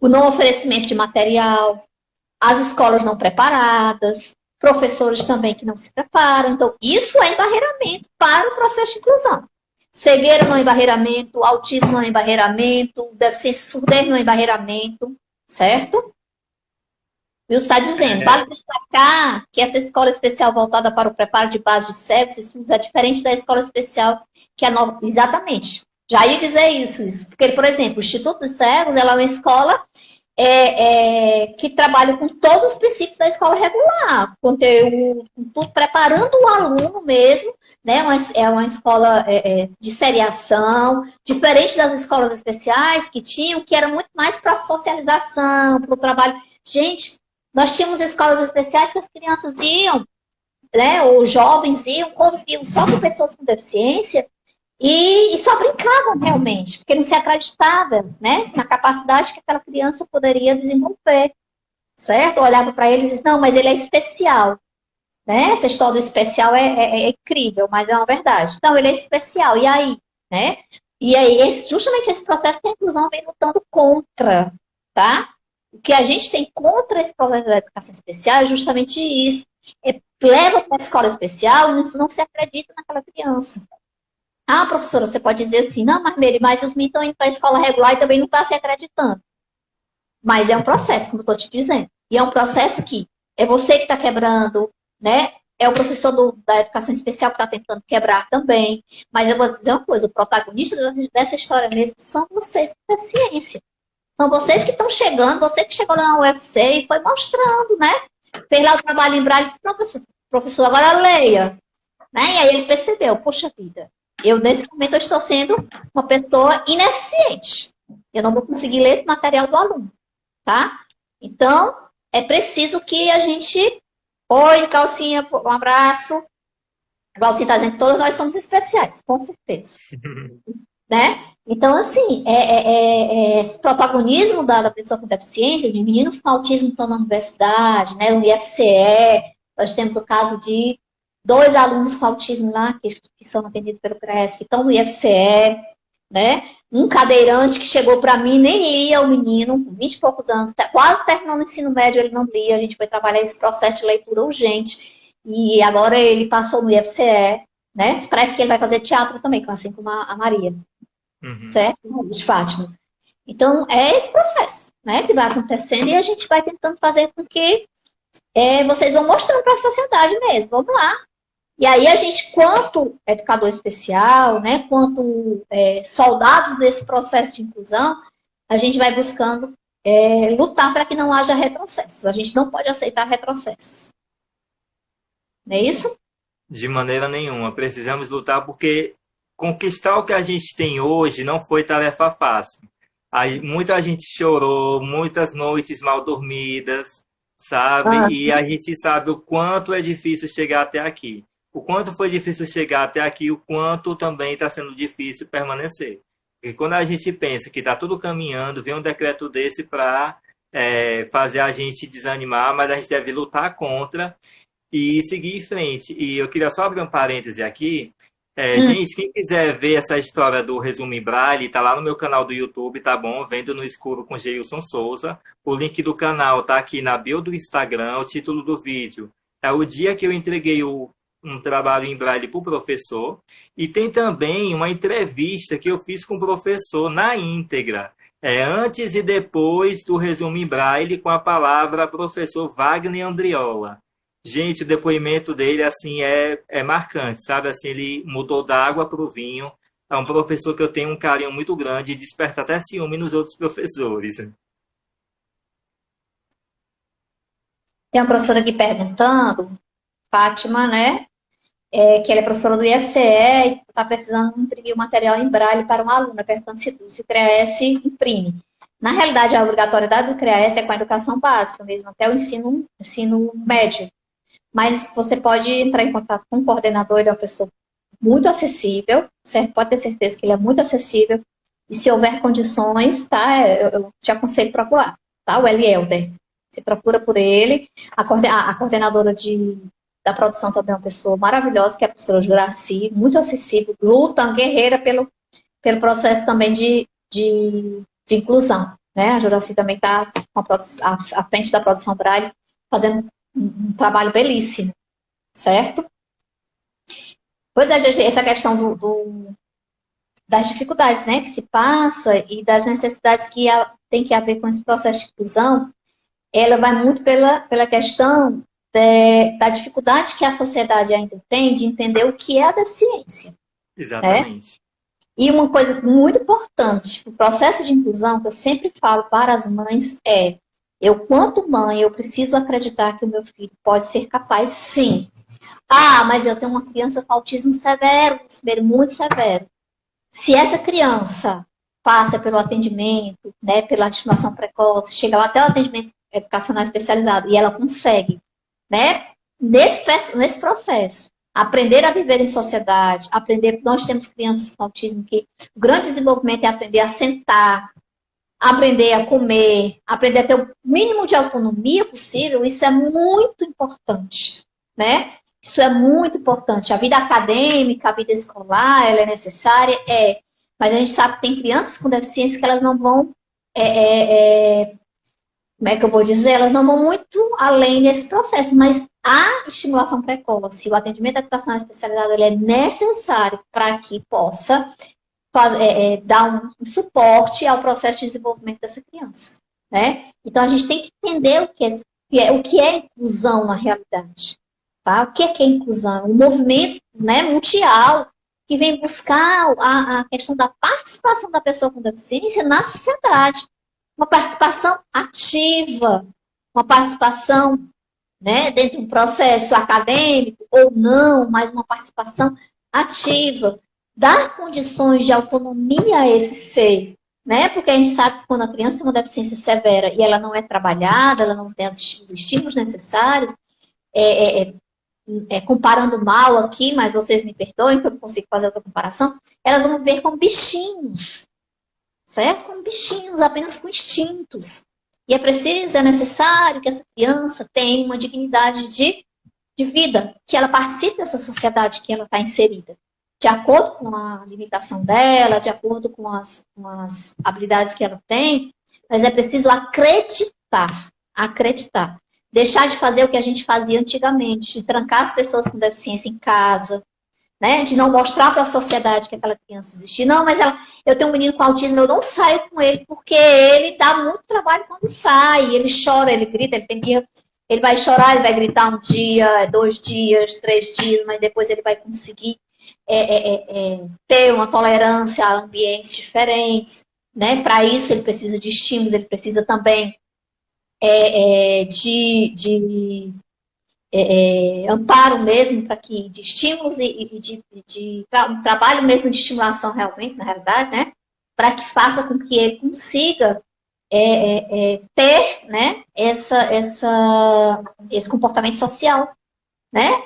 O não oferecimento de material, as escolas não preparadas, professores também que não se preparam. Então, isso é embarreiramento para o processo de inclusão. Cegueira não é embarreiramento, autismo não é embarreiramento, deficiência surdez não é embarreiramento, certo? O Wilson está dizendo, vale destacar que essa escola especial voltada para o preparo de base de cegos e surdos é diferente da escola especial que é nova. Exatamente. Já ia dizer isso. Porque, por exemplo, o Instituto dos Cegos ela é uma escola que trabalha com todos os princípios da escola regular, conteúdo, tudo, preparando o aluno mesmo, né? É uma escola de seriação, diferente das escolas especiais que era muito mais para socialização, para o trabalho. Gente, nós tínhamos escolas especiais que as crianças iam, né? Ou jovens iam, conviviam só com pessoas com deficiência, e só brincavam realmente, porque não se acreditava, né, na capacidade que aquela criança poderia desenvolver, certo? Olhava para ele e dizia, não, mas ele é especial, né? Essa história do especial é incrível, mas é uma verdade. Não, ele é especial, e aí? Né? E aí, justamente esse processo que a inclusão vem lutando contra, tá? O que a gente tem contra esse processo da educação especial é justamente isso, é leva para a escola especial, isso não se acredita naquela criança. Ah, professora, você pode dizer assim, não, mas Mary, mas os meninos estão indo para a escola regular e também não estão se acreditando. Mas é um processo, como eu estou te dizendo. E é um processo que é você que está quebrando, né? É o professor da educação especial que está tentando quebrar também. Mas eu vou dizer uma coisa, o protagonista dessa história mesmo são vocês com deficiência. São vocês que estão chegando, você que chegou lá na UFC e foi mostrando, né? Fez lá o trabalho em braille e disse, professor, agora leia. Né? E aí ele percebeu, poxa vida, nesse momento eu estou sendo uma pessoa ineficiente. Eu não vou conseguir ler esse material do aluno, tá? Então, é preciso que a gente... Oi, Calcinha, um abraço. Igual você está dizendo, todos nós somos especiais, com certeza. Né? Então, assim, esse protagonismo da pessoa com deficiência, de meninos com autismo que estão na universidade, né, no IFCE, nós temos o caso de 2 alunos com autismo lá, que são atendidos pelo CRES, que estão no IFCE, né? Um cadeirante que chegou para mim, nem lia, o menino, com 20 e poucos anos, quase terminando o ensino médio, ele não lia, a gente foi trabalhar esse processo de leitura urgente, e agora ele passou no IFCE, né? Parece que ele vai fazer teatro também, assim como a Maria, certo? De Fátima. Então, é esse processo, né, que vai acontecendo, e a gente vai tentando fazer com que vocês vão mostrando para a sociedade mesmo, vamos lá. E aí a gente, quanto educador especial, né, quanto soldados desse processo de inclusão, a gente vai buscando lutar para que não haja retrocessos. A gente não pode aceitar retrocessos. Não é isso? De maneira nenhuma. Precisamos lutar porque conquistar o que a gente tem hoje não foi tarefa fácil. Muita gente chorou, muitas noites mal dormidas, sabe? E a gente sabe o quanto é difícil chegar até aqui. O quanto foi difícil chegar até aqui, o quanto também está sendo difícil permanecer. Porque quando a gente pensa que está tudo caminhando, vem um decreto desse para fazer a gente desanimar, mas a gente deve lutar contra e seguir em frente. E eu queria só abrir um parêntese aqui. Gente, quem quiser ver essa história do resumo em braille, tá lá no meu canal do YouTube, tá bom? Vendo no Escuro com Geilson Souza. O link do canal tá aqui na bio do Instagram, o título do vídeo é o dia que eu entreguei um trabalho em braille para o professor. E tem também uma entrevista que eu fiz com o professor na íntegra. Antes e depois do resumo em braille com a palavra professor Wagner Andriola. Gente, o depoimento dele, assim, é marcante, sabe? Assim, ele mudou da água para o vinho. É um professor que eu tenho um carinho muito grande e desperta até ciúme nos outros professores. Tem uma professora aqui perguntando, Fátima, né? Que ela é professora do IFCE e está precisando imprimir o material em braille para uma aluna, perguntando se o CREAS imprime. Na realidade, a obrigatoriedade do CREAS é com a educação básica mesmo, até o ensino médio. Mas você pode entrar em contato com o coordenador, ele é uma pessoa muito acessível, certo? Pode ter certeza que ele é muito acessível. E se houver condições, tá? Eu te aconselho a procurar, tá? O Elielder. Você procura por ele. A coordenadora da produção também é uma pessoa maravilhosa, que é a professora Juraci, muito acessível, luta, guerreira pelo processo também de inclusão. Né? A Juraci também está à frente da produção Braille, fazendo um trabalho belíssimo, certo? Pois é, essa questão das dificuldades, né, que se passa e das necessidades que tem que haver com esse processo de inclusão, ela vai muito pela questão da dificuldade que a sociedade ainda tem de entender o que é a deficiência. Exatamente. Né? E uma coisa muito importante, o processo de inclusão, que eu sempre falo para as mães, quanto mãe, eu preciso acreditar que o meu filho pode ser capaz, sim. Ah, mas eu tenho uma criança com autismo severo, muito severo. Se essa criança passa pelo atendimento, né, pela estimulação precoce, chega lá até o atendimento educacional especializado e ela consegue, né, nesse processo, aprender a viver em sociedade, nós temos crianças com autismo que o grande desenvolvimento é aprender a sentar, aprender a comer, aprender a ter o mínimo de autonomia possível, isso é muito importante, né? Isso é muito importante. A vida acadêmica, a vida escolar, ela é necessária, mas a gente sabe que tem crianças com deficiência que elas não vão como é que eu vou dizer? Elas não vão muito além desse processo, mas a estimulação precoce, o atendimento educacional especializado, ele é necessário para que possa dar um suporte ao processo de desenvolvimento dessa criança, né? Então, a gente tem que entender o que é inclusão na realidade, tá? O que é inclusão? Um movimento, né, mundial que vem buscar a questão da participação da pessoa com deficiência na sociedade. Uma participação ativa, uma participação, né, dentro de um processo acadêmico ou não, mas uma participação ativa. Dar condições de autonomia a esse ser, né? Porque a gente sabe que quando a criança tem uma deficiência severa e ela não é trabalhada, ela não tem os estímulos necessários, comparando mal aqui, mas vocês me perdoem que eu não consigo fazer outra comparação, elas vão ver como bichinhos, certo? Como bichinhos, apenas com instintos. E é necessário que essa criança tenha uma dignidade de vida, que ela participe dessa sociedade que ela está inserida, de acordo com a limitação dela, de acordo com as habilidades que ela tem, mas é preciso acreditar. Deixar de fazer o que a gente fazia antigamente, de trancar as pessoas com deficiência em casa, né? De não mostrar para a sociedade que aquela criança existe. Não, mas eu tenho um menino com autismo, eu não saio com ele, porque ele dá muito trabalho quando sai. Ele chora, ele grita, ele vai chorar, ele vai gritar um dia, 2 dias, 3 dias, mas depois ele vai conseguir ter uma tolerância a ambientes diferentes, né? Para isso ele precisa de estímulos, ele precisa também de amparo mesmo, de estímulos e de trabalho mesmo de estimulação realmente, na realidade, né? Para que faça com que ele consiga ter, né, esse comportamento social, né?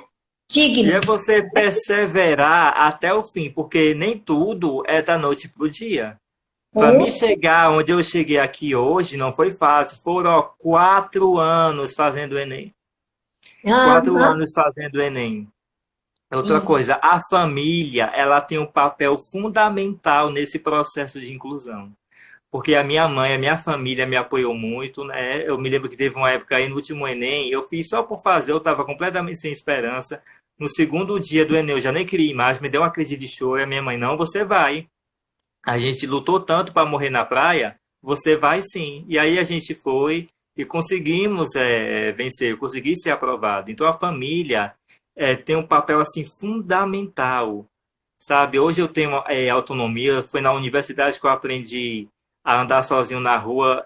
Digno. E é você perseverar até o fim, porque nem tudo é da noite para o dia. Para mim chegar onde eu cheguei aqui hoje não foi fácil. Foram 4 anos fazendo o Enem. 4 anos fazendo o Enem. Outra coisa, a família, ela tem um papel fundamental nesse processo de inclusão. Porque a minha mãe, a minha família me apoiou muito, né? Eu me lembro que teve uma época aí no último Enem, eu fiz só por fazer, eu estava completamente sem esperança. No segundo dia do Enem, eu já nem queria ir mais, me deu uma crise de choro, e a minha mãe, não, você vai. A gente lutou tanto para morrer na praia, você vai sim. E aí a gente foi e conseguimos vencer, consegui ser aprovado. Então a família tem um papel assim fundamental, sabe? Hoje eu tenho autonomia, foi na universidade que eu aprendi a andar sozinho na rua.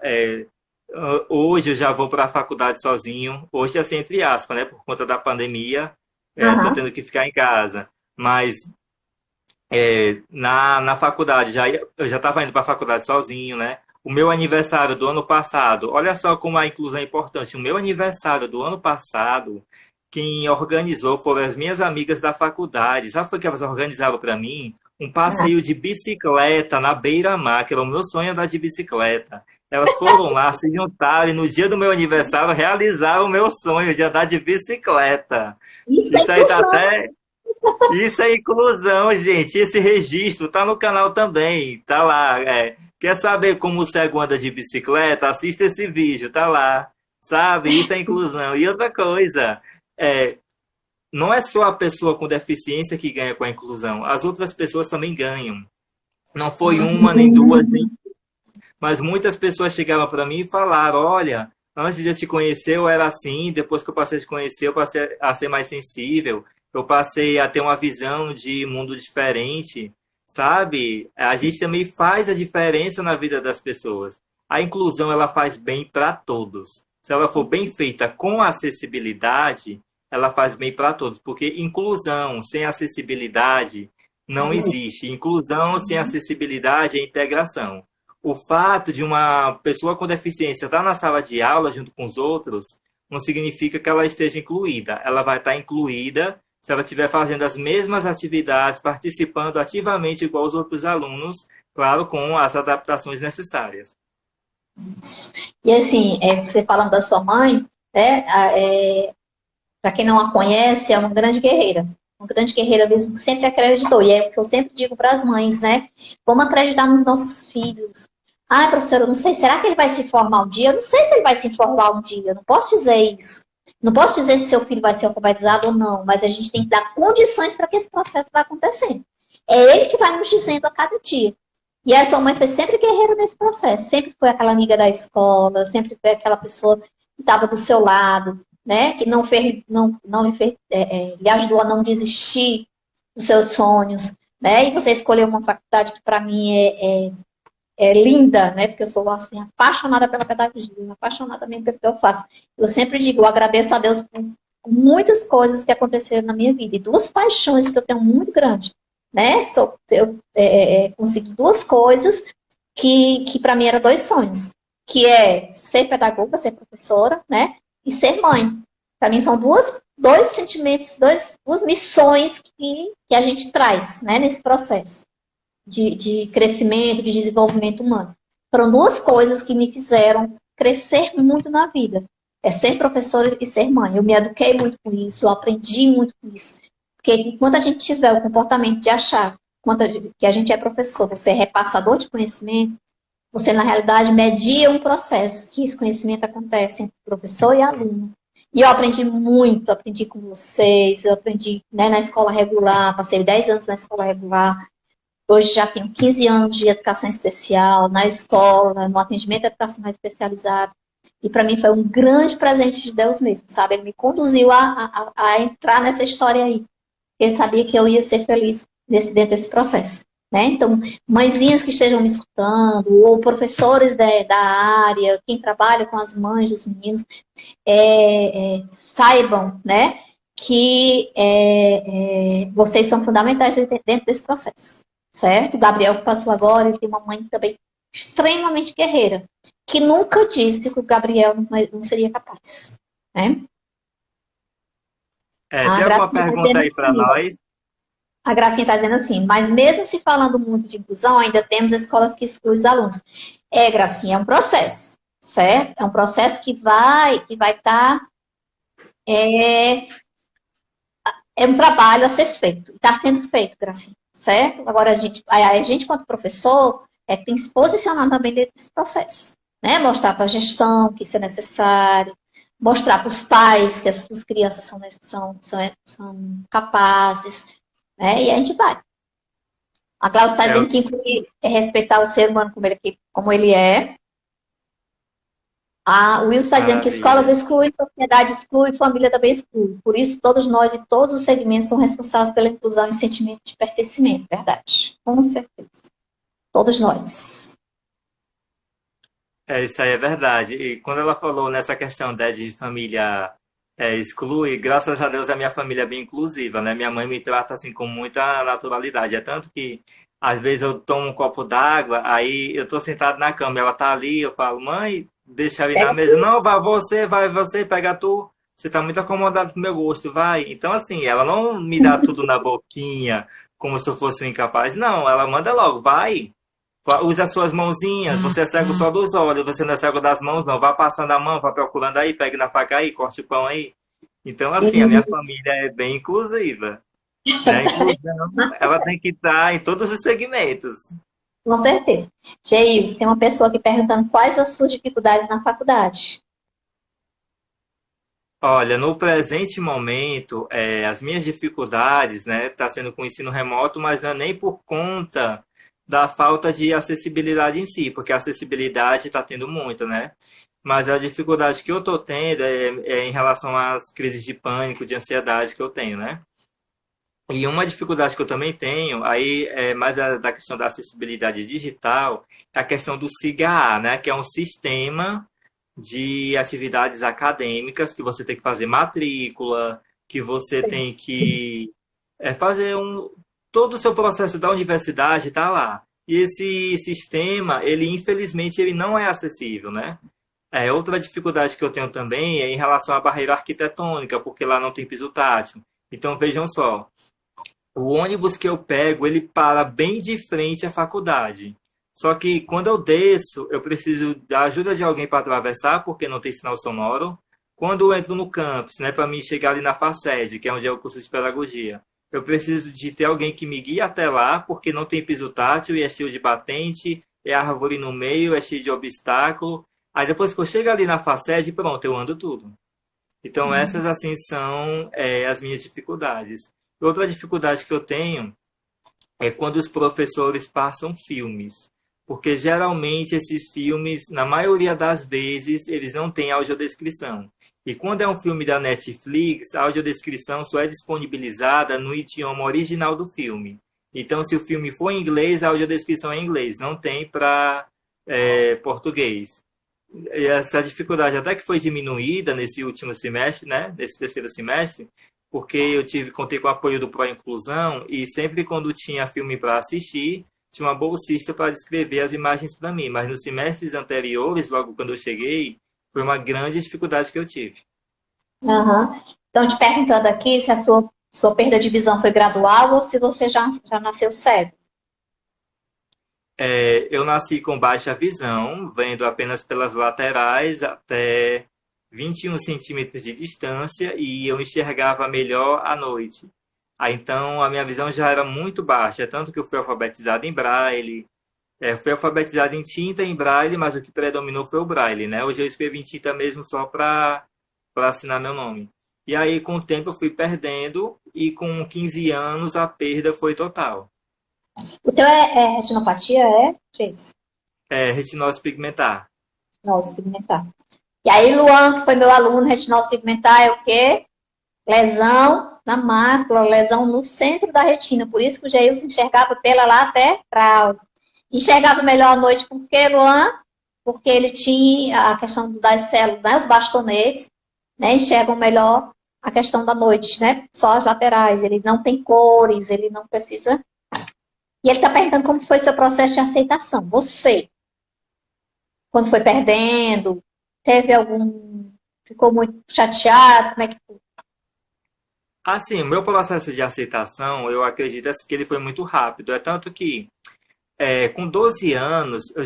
Hoje eu já vou para a faculdade sozinho. Hoje, assim, entre aspas, né? Por conta da pandemia, estou tendo que ficar em casa. Mas na faculdade, eu já estava indo para a faculdade sozinho, né? O meu aniversário do ano passado, olha só como a inclusão é importante. O meu aniversário do ano passado, quem organizou foram as minhas amigas da faculdade. Sabe o que elas organizaram para mim? Um passeio de bicicleta na beira-mar, que era o meu sonho andar de bicicleta. Elas foram lá, se juntaram e no dia do meu aniversário realizaram o meu sonho de andar de bicicleta. Isso aí tá até... Isso é inclusão, gente. Esse registro tá no canal também, tá lá. Quer saber como o cego anda de bicicleta? Assista esse vídeo, tá lá. Sabe? Isso é inclusão. E outra coisa, não é só a pessoa com deficiência que ganha com a inclusão. As outras pessoas também ganham. Não foi uma, nem duas, mas muitas pessoas chegaram para mim e falaram, olha, antes de eu te conhecer eu era assim, depois que eu passei a te conhecer eu passei a ser mais sensível, eu passei a ter uma visão de mundo diferente, sabe? A gente também faz a diferença na vida das pessoas. A inclusão, ela faz bem para todos. Se ela for bem feita com acessibilidade, ela faz bem para todos. Porque inclusão sem acessibilidade não existe. Inclusão sem acessibilidade é integração. O fato de uma pessoa com deficiência estar na sala de aula junto com os outros não significa que ela esteja incluída. Ela vai estar incluída se ela estiver fazendo as mesmas atividades, participando ativamente igual os outros alunos, claro, com as adaptações necessárias. E assim, você falando da sua mãe, para quem não a conhece, é uma grande guerreira. Uma grande guerreira mesmo, que sempre acreditou. E é o que eu sempre digo para as mães, né? Vamos acreditar nos nossos filhos. Ah, professora, eu não sei, será que ele vai se formar um dia? Eu não sei se ele vai se formar um dia, eu não posso dizer isso. Não posso dizer se seu filho vai ser alfabetizado ou não, mas a gente tem que dar condições para que esse processo vá acontecendo. É ele que vai nos dizendo a cada dia. E a sua mãe foi sempre guerreira nesse processo, sempre foi aquela amiga da escola, sempre foi aquela pessoa que estava do seu lado, né? Que não fez, não lhe, fez, lhe ajudou a não desistir dos seus sonhos, né? E você escolheu uma faculdade que para mim é linda, né? Porque eu sou assim, apaixonada pela pedagogia, apaixonada mesmo pelo que eu faço. Eu sempre digo, eu agradeço a Deus por muitas coisas que aconteceram na minha vida e duas paixões que eu tenho muito grandes, né? Eu consegui duas coisas que para mim eram dois sonhos, que é ser pedagoga, ser professora, né? E ser mãe. Para mim são dois sentimentos, duas missões que a gente traz, né? Nesse processo de crescimento, de desenvolvimento humano. Foram duas coisas que me fizeram crescer muito na vida. É ser professora e ser mãe. Eu me eduquei muito com isso, eu aprendi muito com isso. Porque enquanto a gente tiver o comportamento de achar que a gente é professor, você é repassador de conhecimento, você, na realidade, media um processo, que esse conhecimento acontece entre professor e aluno. E eu aprendi muito, aprendi com vocês, eu aprendi, né, na escola regular, passei 10 anos na escola regular, hoje já tenho 15 anos de educação especial, na escola, no atendimento educacional especializado. E para mim foi um grande presente de Deus mesmo, sabe? Ele me conduziu a entrar nessa história aí. Ele sabia que eu ia ser feliz dentro desse processo. Né? Então, mãezinhas que estejam me escutando, ou professores da área, quem trabalha com as mães dos meninos, saibam, né, que vocês são fundamentais dentro desse processo, certo? O Gabriel que passou agora, ele tem uma mãe também extremamente guerreira, que nunca disse que o Gabriel não seria capaz, né? Tem alguma pergunta aí para nós? A Gracinha está dizendo assim, mas mesmo se falando muito de inclusão, ainda temos escolas que excluem os alunos. Gracinha, é um processo, certo? É um processo que vai estar... É um trabalho a ser feito. Está sendo feito, Gracinha, certo? Agora, a gente quanto professor, tem que se posicionar também dentro desse processo. Né? Mostrar para a gestão que isso é necessário, mostrar para os pais que as crianças são capazes, né? E a gente vai. A Cláudia está dizendo que incluir é respeitar o ser humano como ele é. A Will está dizendo que escolas excluem, sociedade exclui, família também exclui. Por isso, todos nós e todos os segmentos são responsáveis pela inclusão e sentimento de pertencimento. Verdade. Com certeza. Todos nós. Isso aí é verdade. E quando ela falou nessa questão de família exclui, graças a Deus a minha família é bem inclusiva, né? Minha mãe me trata assim com muita naturalidade. É tanto que às vezes eu tomo um copo d'água, aí eu tô sentado na cama, ela tá ali, eu falo, mãe, deixa ali na mesa. Não, vai você, pega tu. Você tá muito acomodado com o meu gosto, vai. Então, assim, ela não me dá tudo na boquinha, como se eu fosse um incapaz. Não, ela manda logo, vai. Use as suas mãozinhas, você é cego só dos olhos, você não é cego das mãos, não. Vá passando a mão, vá procurando aí, pegue na faca aí, corte o pão aí. Então, assim, a minha família é bem inclusiva. Né? A inclusão, ela tem que estar em todos os segmentos. Com certeza. Geils, tem uma pessoa aqui perguntando quais as suas dificuldades na faculdade. Olha, no presente momento, as minhas dificuldades, né, tá sendo com o ensino remoto, mas não é nem por conta da falta de acessibilidade em si, porque a acessibilidade está tendo muito, né? Mas a dificuldade que eu estou tendo é em relação às crises de pânico, de ansiedade que eu tenho, né? E uma dificuldade que eu também tenho, aí é mais da questão da acessibilidade digital, é a questão do SIGA, né? Que é um sistema de atividades acadêmicas que você tem que fazer matrícula, que você tem que fazer todo o seu processo da universidade está lá. E esse sistema, infelizmente, ele não é acessível, né? Outra dificuldade que eu tenho também é em relação à barreira arquitetônica, porque lá não tem piso tátil. Então, vejam só, o ônibus que eu pego, ele para bem de frente à faculdade. Só que quando eu desço, eu preciso da ajuda de alguém para atravessar, porque não tem sinal sonoro. Quando eu entro no campus, né, para mim chegar ali na FACED, que é onde é o curso de pedagogia, eu preciso de ter alguém que me guie até lá, porque não tem piso tátil e é cheio de batente, é árvore no meio, é cheio de obstáculo. Aí depois que eu chego ali na facete, pronto, eu ando tudo. Então essas assim são as minhas dificuldades. Outra dificuldade que eu tenho é quando os professores passam filmes. Porque geralmente esses filmes, na maioria das vezes, eles não têm audiodescrição. E quando é um filme da Netflix, a audiodescrição só é disponibilizada no idioma original do filme. Então, se o filme for em inglês, a audiodescrição é em inglês, não tem para português. E essa dificuldade até que foi diminuída nesse último semestre, né? Nesse terceiro semestre, porque eu contei com o apoio do Pró-Inclusão e sempre quando tinha filme para assistir, tinha uma bolsista para descrever as imagens para mim. Mas nos semestres anteriores, logo quando eu cheguei, foi uma grande dificuldade que eu tive. Uhum. Então, te perguntando aqui se a sua perda de visão foi gradual ou se você já nasceu cego. Eu nasci com baixa visão, vendo apenas pelas laterais até 21 centímetros de distância e eu enxergava melhor à noite. Aí, então, a minha visão já era muito baixa, tanto que eu fui alfabetizado em braille, fui alfabetizado em tinta em braille, mas o que predominou foi o braille, né? Hoje eu escrevo em tinta mesmo só para assinar meu nome. E aí, com o tempo, eu fui perdendo e com 15 anos a perda foi total. O teu é retinopatia, James? Retinose pigmentar. Retinose pigmentar. E aí, Luan, que foi meu aluno, retinose pigmentar é o quê? Lesão na mácula, lesão no centro da retina. Por isso que o Geilson enxergava pela lateral. Enxergava melhor à noite, por quê, Luan? Porque ele tinha a questão das células, das bastonetes, né? Enxergam melhor a questão da noite, né? Só as laterais. Ele não tem cores, ele não precisa. E ele está perguntando como foi seu processo de aceitação. Você, quando foi perdendo, teve algum... Ficou muito chateado? Como é que foi? Assim, o meu processo de aceitação, eu acredito que ele foi muito rápido. É tanto que, com 12 anos, eu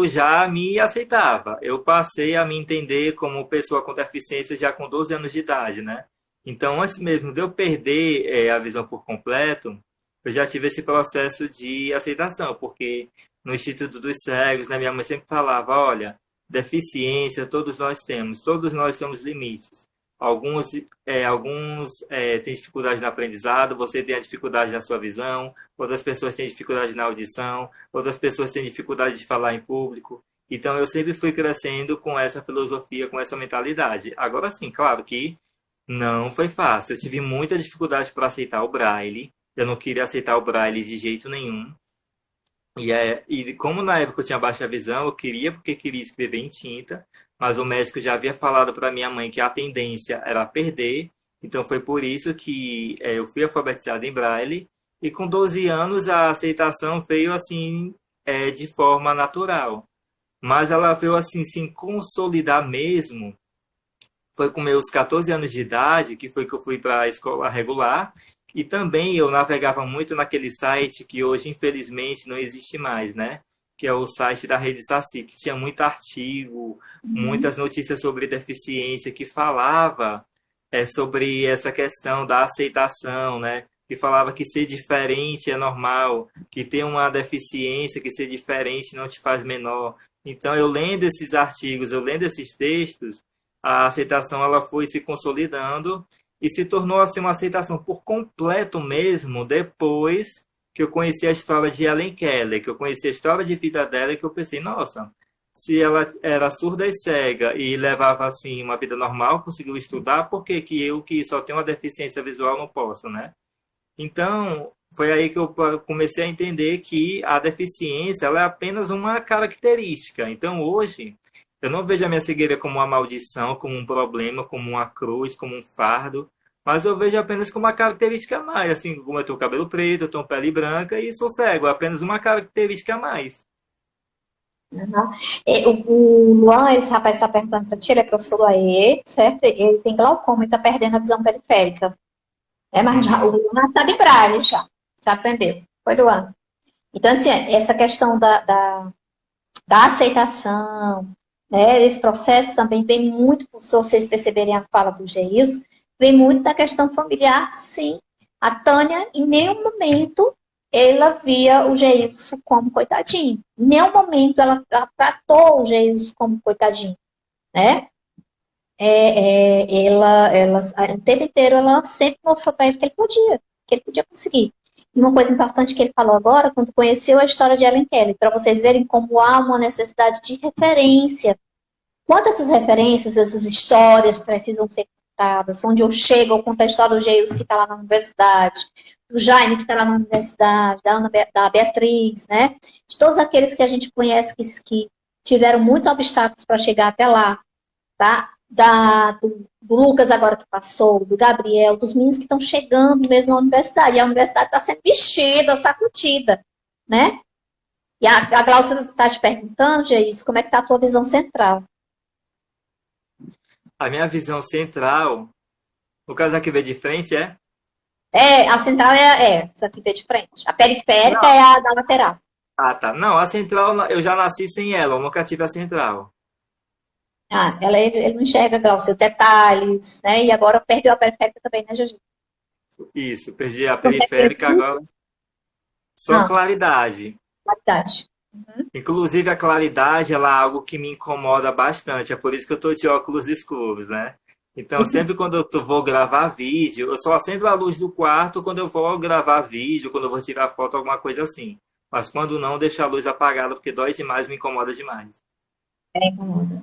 já me aceitava. Eu passei a me entender como pessoa com deficiência já com 12 anos de idade, né? Então, antes mesmo de eu perder a visão por completo, eu já tive esse processo de aceitação, porque no Instituto dos Cegos, né, minha mãe sempre falava, olha, deficiência todos nós temos limites. Alguns têm dificuldade no aprendizado, você tem a dificuldade na sua visão, outras pessoas têm dificuldade na audição, outras pessoas têm dificuldade de falar em público. Então, eu sempre fui crescendo com essa filosofia, com essa mentalidade. Agora sim, claro que não foi fácil. Eu tive muita dificuldade para aceitar o Braille. Eu não queria aceitar o Braille de jeito nenhum. E como na época eu tinha baixa visão, eu queria porque queria escrever em tinta, mas o médico já havia falado para minha mãe que a tendência era perder, então foi por isso que eu fui alfabetizado em Braille, e com 12 anos a aceitação veio assim, de forma natural. Mas ela veio assim, se consolidar mesmo, foi com meus 14 anos de idade, que foi que eu fui para a escola regular, e também eu navegava muito naquele site que hoje, infelizmente, não existe mais, né? Que é o site da Rede Saci, que tinha muito artigo, muitas notícias sobre deficiência, que falava sobre essa questão da aceitação, né? Que falava que ser diferente é normal, que ter uma deficiência, que ser diferente não te faz menor. Então, eu lendo esses artigos, eu lendo esses textos, a aceitação ela foi se consolidando e se tornou assim uma aceitação por completo mesmo depois que eu conheci a história de Helen Keller, que eu conheci a história de vida dela e que eu pensei, nossa, se ela era surda e cega e levava assim uma vida normal, conseguiu estudar, por que eu que só tenho uma deficiência visual não posso, né? Então, foi aí que eu comecei a entender que a deficiência ela é apenas uma característica. Então, hoje, eu não vejo a minha cegueira como uma maldição, como um problema, como uma cruz, como um fardo, mas eu vejo apenas como uma característica a mais. Assim como eu tenho cabelo preto, eu tenho pele branca e sou cego, é apenas uma característica a mais. Uhum. O Luan, esse rapaz está perguntando para ti, ele é professor do AE, certo? Ele tem glaucoma e está perdendo a visão periférica. Mas o Luan sabe braille já aprendeu. Foi, Luan? Então, assim, essa questão da aceitação, né, esse processo também vem muito, se vocês perceberem a fala do Geilson, vem muito da questão familiar, sim. A Tânia, em nenhum momento, ela via o Geilson como coitadinho. Em nenhum momento ela tratou o Geilson como coitadinho, né? O tempo inteiro ela sempre mostrou para ele que ele podia conseguir. E uma coisa importante que ele falou agora, quando conheceu a história de Ellen Keller, para vocês verem como há uma necessidade de referência. Quanto essas referências, essas histórias precisam ser contadas, onde eu chego, eu conto a história do Geilson que está lá na universidade, do Jaime que está lá na universidade, da Beatriz, né? De todos aqueles que a gente conhece que tiveram muitos obstáculos para chegar até lá, tá? Do Lucas agora que passou, do Gabriel, dos meninos que estão chegando mesmo na universidade. E a universidade está sendo mexida, sacudida, né? E a Glaucia está te perguntando, Geilson, como é que está a tua visão central? A minha visão central, no caso aqui vê de frente, é? A central essa aqui de frente. A periférica Não. é a da lateral. Ah, tá. Não, a central eu já nasci sem ela, eu nunca tive a central. Ele não enxerga, Glaucia, os detalhes, né? E agora perdeu a periférica também, né, Juju? Isso, perdi a periférica agora. Só claridade. Claridade. Inclusive a claridade, ela é algo que me incomoda bastante. É por isso que eu tô de óculos escuros, né? Então, sempre quando eu vou gravar vídeo, eu só acendo a luz do quarto quando eu vou gravar vídeo, quando eu vou tirar foto, alguma coisa assim. Mas quando não, deixo a luz apagada, porque dói demais, me incomoda demais. Incomoda.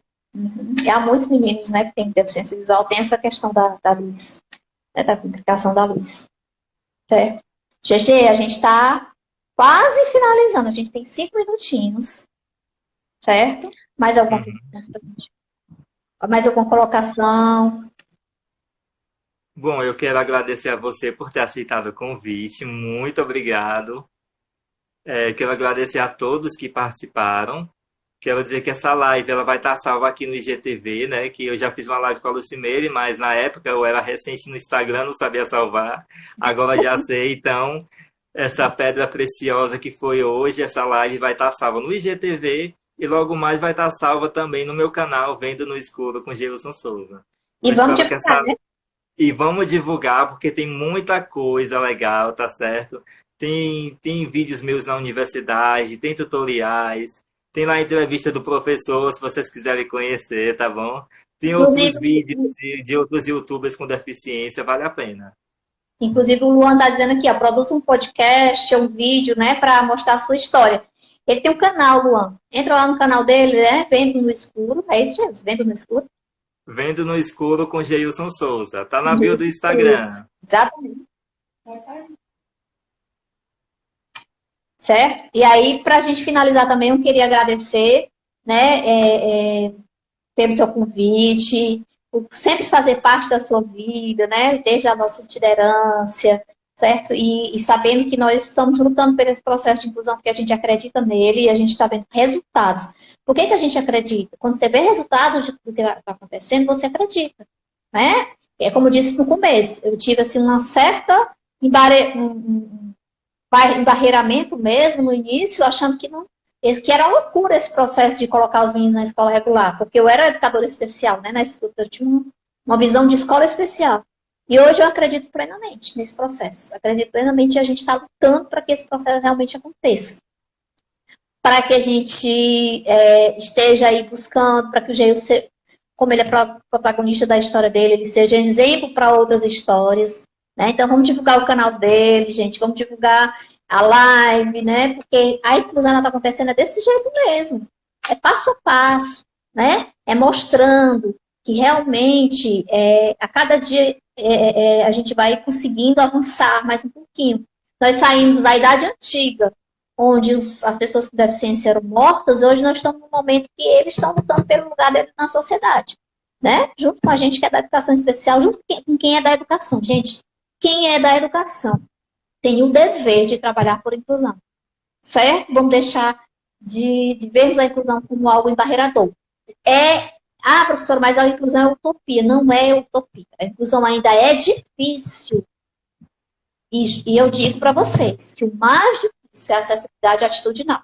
E há muitos meninos, né, que têm deficiência visual, tem essa questão da luz, né, da complicação da luz. Certo? GG, a gente está quase finalizando, a gente tem 5 minutinhos, certo? Mais alguma Mais alguma colocação? Bom, eu quero agradecer a você por ter aceitado o convite, muito obrigado. Quero agradecer a todos que participaram. Quero dizer que essa live ela vai estar salva aqui no IGTV, né? Que eu já fiz uma live com a Lucimeire, mas na época eu era recente no Instagram, não sabia salvar. Agora já sei, então essa pedra preciosa que foi hoje, essa live vai estar salva no IGTV e logo mais vai estar salva também no meu canal Vendo no Escuro com Geilson Souza. E vamos divulgar, né? E vamos divulgar porque tem muita coisa legal, tá certo? Tem vídeos meus na universidade, tem tutoriais. Tem lá a entrevista do professor, se vocês quiserem conhecer, tá bom? Tem outros vídeos de outros youtubers com deficiência, vale a pena. Inclusive o Luan está dizendo aqui, ó, produz um podcast, um vídeo, né, para mostrar a sua história. Ele tem um canal, Luan. Entra lá no canal dele, né, Vendo no Escuro. É isso, James? Vendo no Escuro? Vendo no Escuro com Geilson Souza. Tá na bio do Instagram. Exatamente. Certo? E aí, para a gente finalizar também, eu queria agradecer, né, pelo seu convite, por sempre fazer parte da sua vida, né, desde a nossa itinerância, certo? E sabendo que nós estamos lutando por esse processo de inclusão, porque a gente acredita nele e a gente está vendo resultados. Por que a gente acredita? Quando você vê resultados do que está acontecendo, você acredita, né? É como eu disse no começo, eu tive, assim, uma certa embarreiramento mesmo no início, achando que era loucura esse processo de colocar os meninos na escola regular, porque eu era educadora especial, né, na escola, eu tinha uma visão de escola especial. E hoje eu acredito plenamente nesse processo. Acredito plenamente que a gente está lutando para que esse processo realmente aconteça. Para que a gente esteja aí buscando, para que o Geilson, como ele é protagonista da história dele, ele seja exemplo para outras histórias. Né? Então, vamos divulgar o canal dele, gente. Vamos divulgar a live, né? Porque a inclusão está acontecendo desse jeito mesmo. É passo a passo, né? É mostrando que realmente, a cada dia, a gente vai conseguindo avançar mais um pouquinho. Nós saímos da idade antiga, onde as pessoas com deficiência eram mortas, hoje nós estamos num momento que eles estão lutando pelo lugar deles na sociedade. Né? Junto com a gente que é da educação especial, junto com quem é da educação. Gente, quem é da educação tem o dever de trabalhar por inclusão, certo? Vamos deixar de vermos a inclusão como algo embarreirador. Professora, mas a inclusão é utopia. Não é utopia. A inclusão ainda é difícil. E eu digo para vocês que o mais difícil é a acessibilidade atitudinal.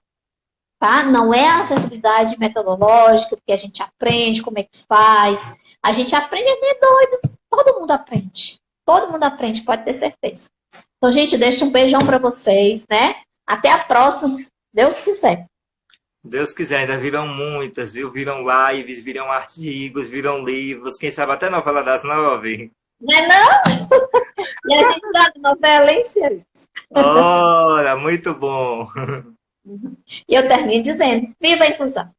Tá? Não é a acessibilidade metodológica, porque a gente aprende como é que faz. A gente aprende a ser doido. Todo mundo aprende. Todo mundo aprende, pode ter certeza. Então, gente, deixa um beijão para vocês, né? Até a próxima, se Deus quiser. Deus quiser, ainda viram muitas, viu? Viram lives, viram artigos, viram livros, quem sabe até novela das nove. Não é não? E a gente dá de novela, hein, Xerife? Ora, muito bom. E eu termino dizendo, viva a inclusão.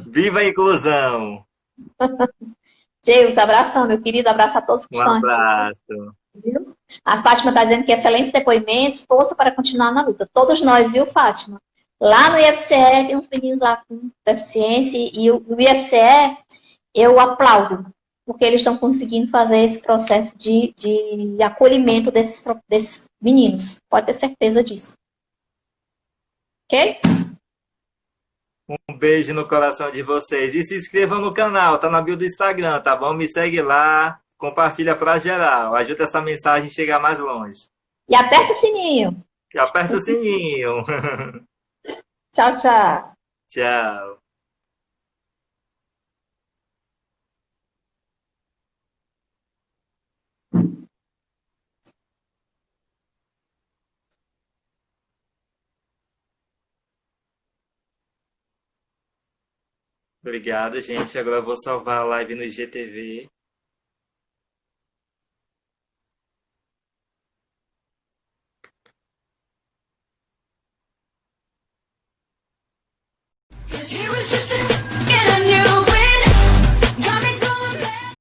Viva a inclusão. Deus, abração, meu querido, abraço a todos que Um estão aqui. abraço. Viu? A Fátima está dizendo que excelentes depoimentos, força para continuar na luta. Todos nós, viu, Fátima? Lá no IFCE tem uns meninos lá com deficiência e o IFCE eu aplaudo, porque eles estão conseguindo fazer esse processo de acolhimento desses meninos. Pode ter certeza disso. Ok? Um beijo no coração de vocês. E se inscrevam no canal, tá na bio do Instagram, tá bom? Me segue lá, compartilha pra geral. Ajuda essa mensagem a chegar mais longe. E aperta o sininho. E aperta o sininho. Tchau, tchau. Tchau. Obrigado, gente. Agora eu vou salvar a live no IGTV. Cause he was just a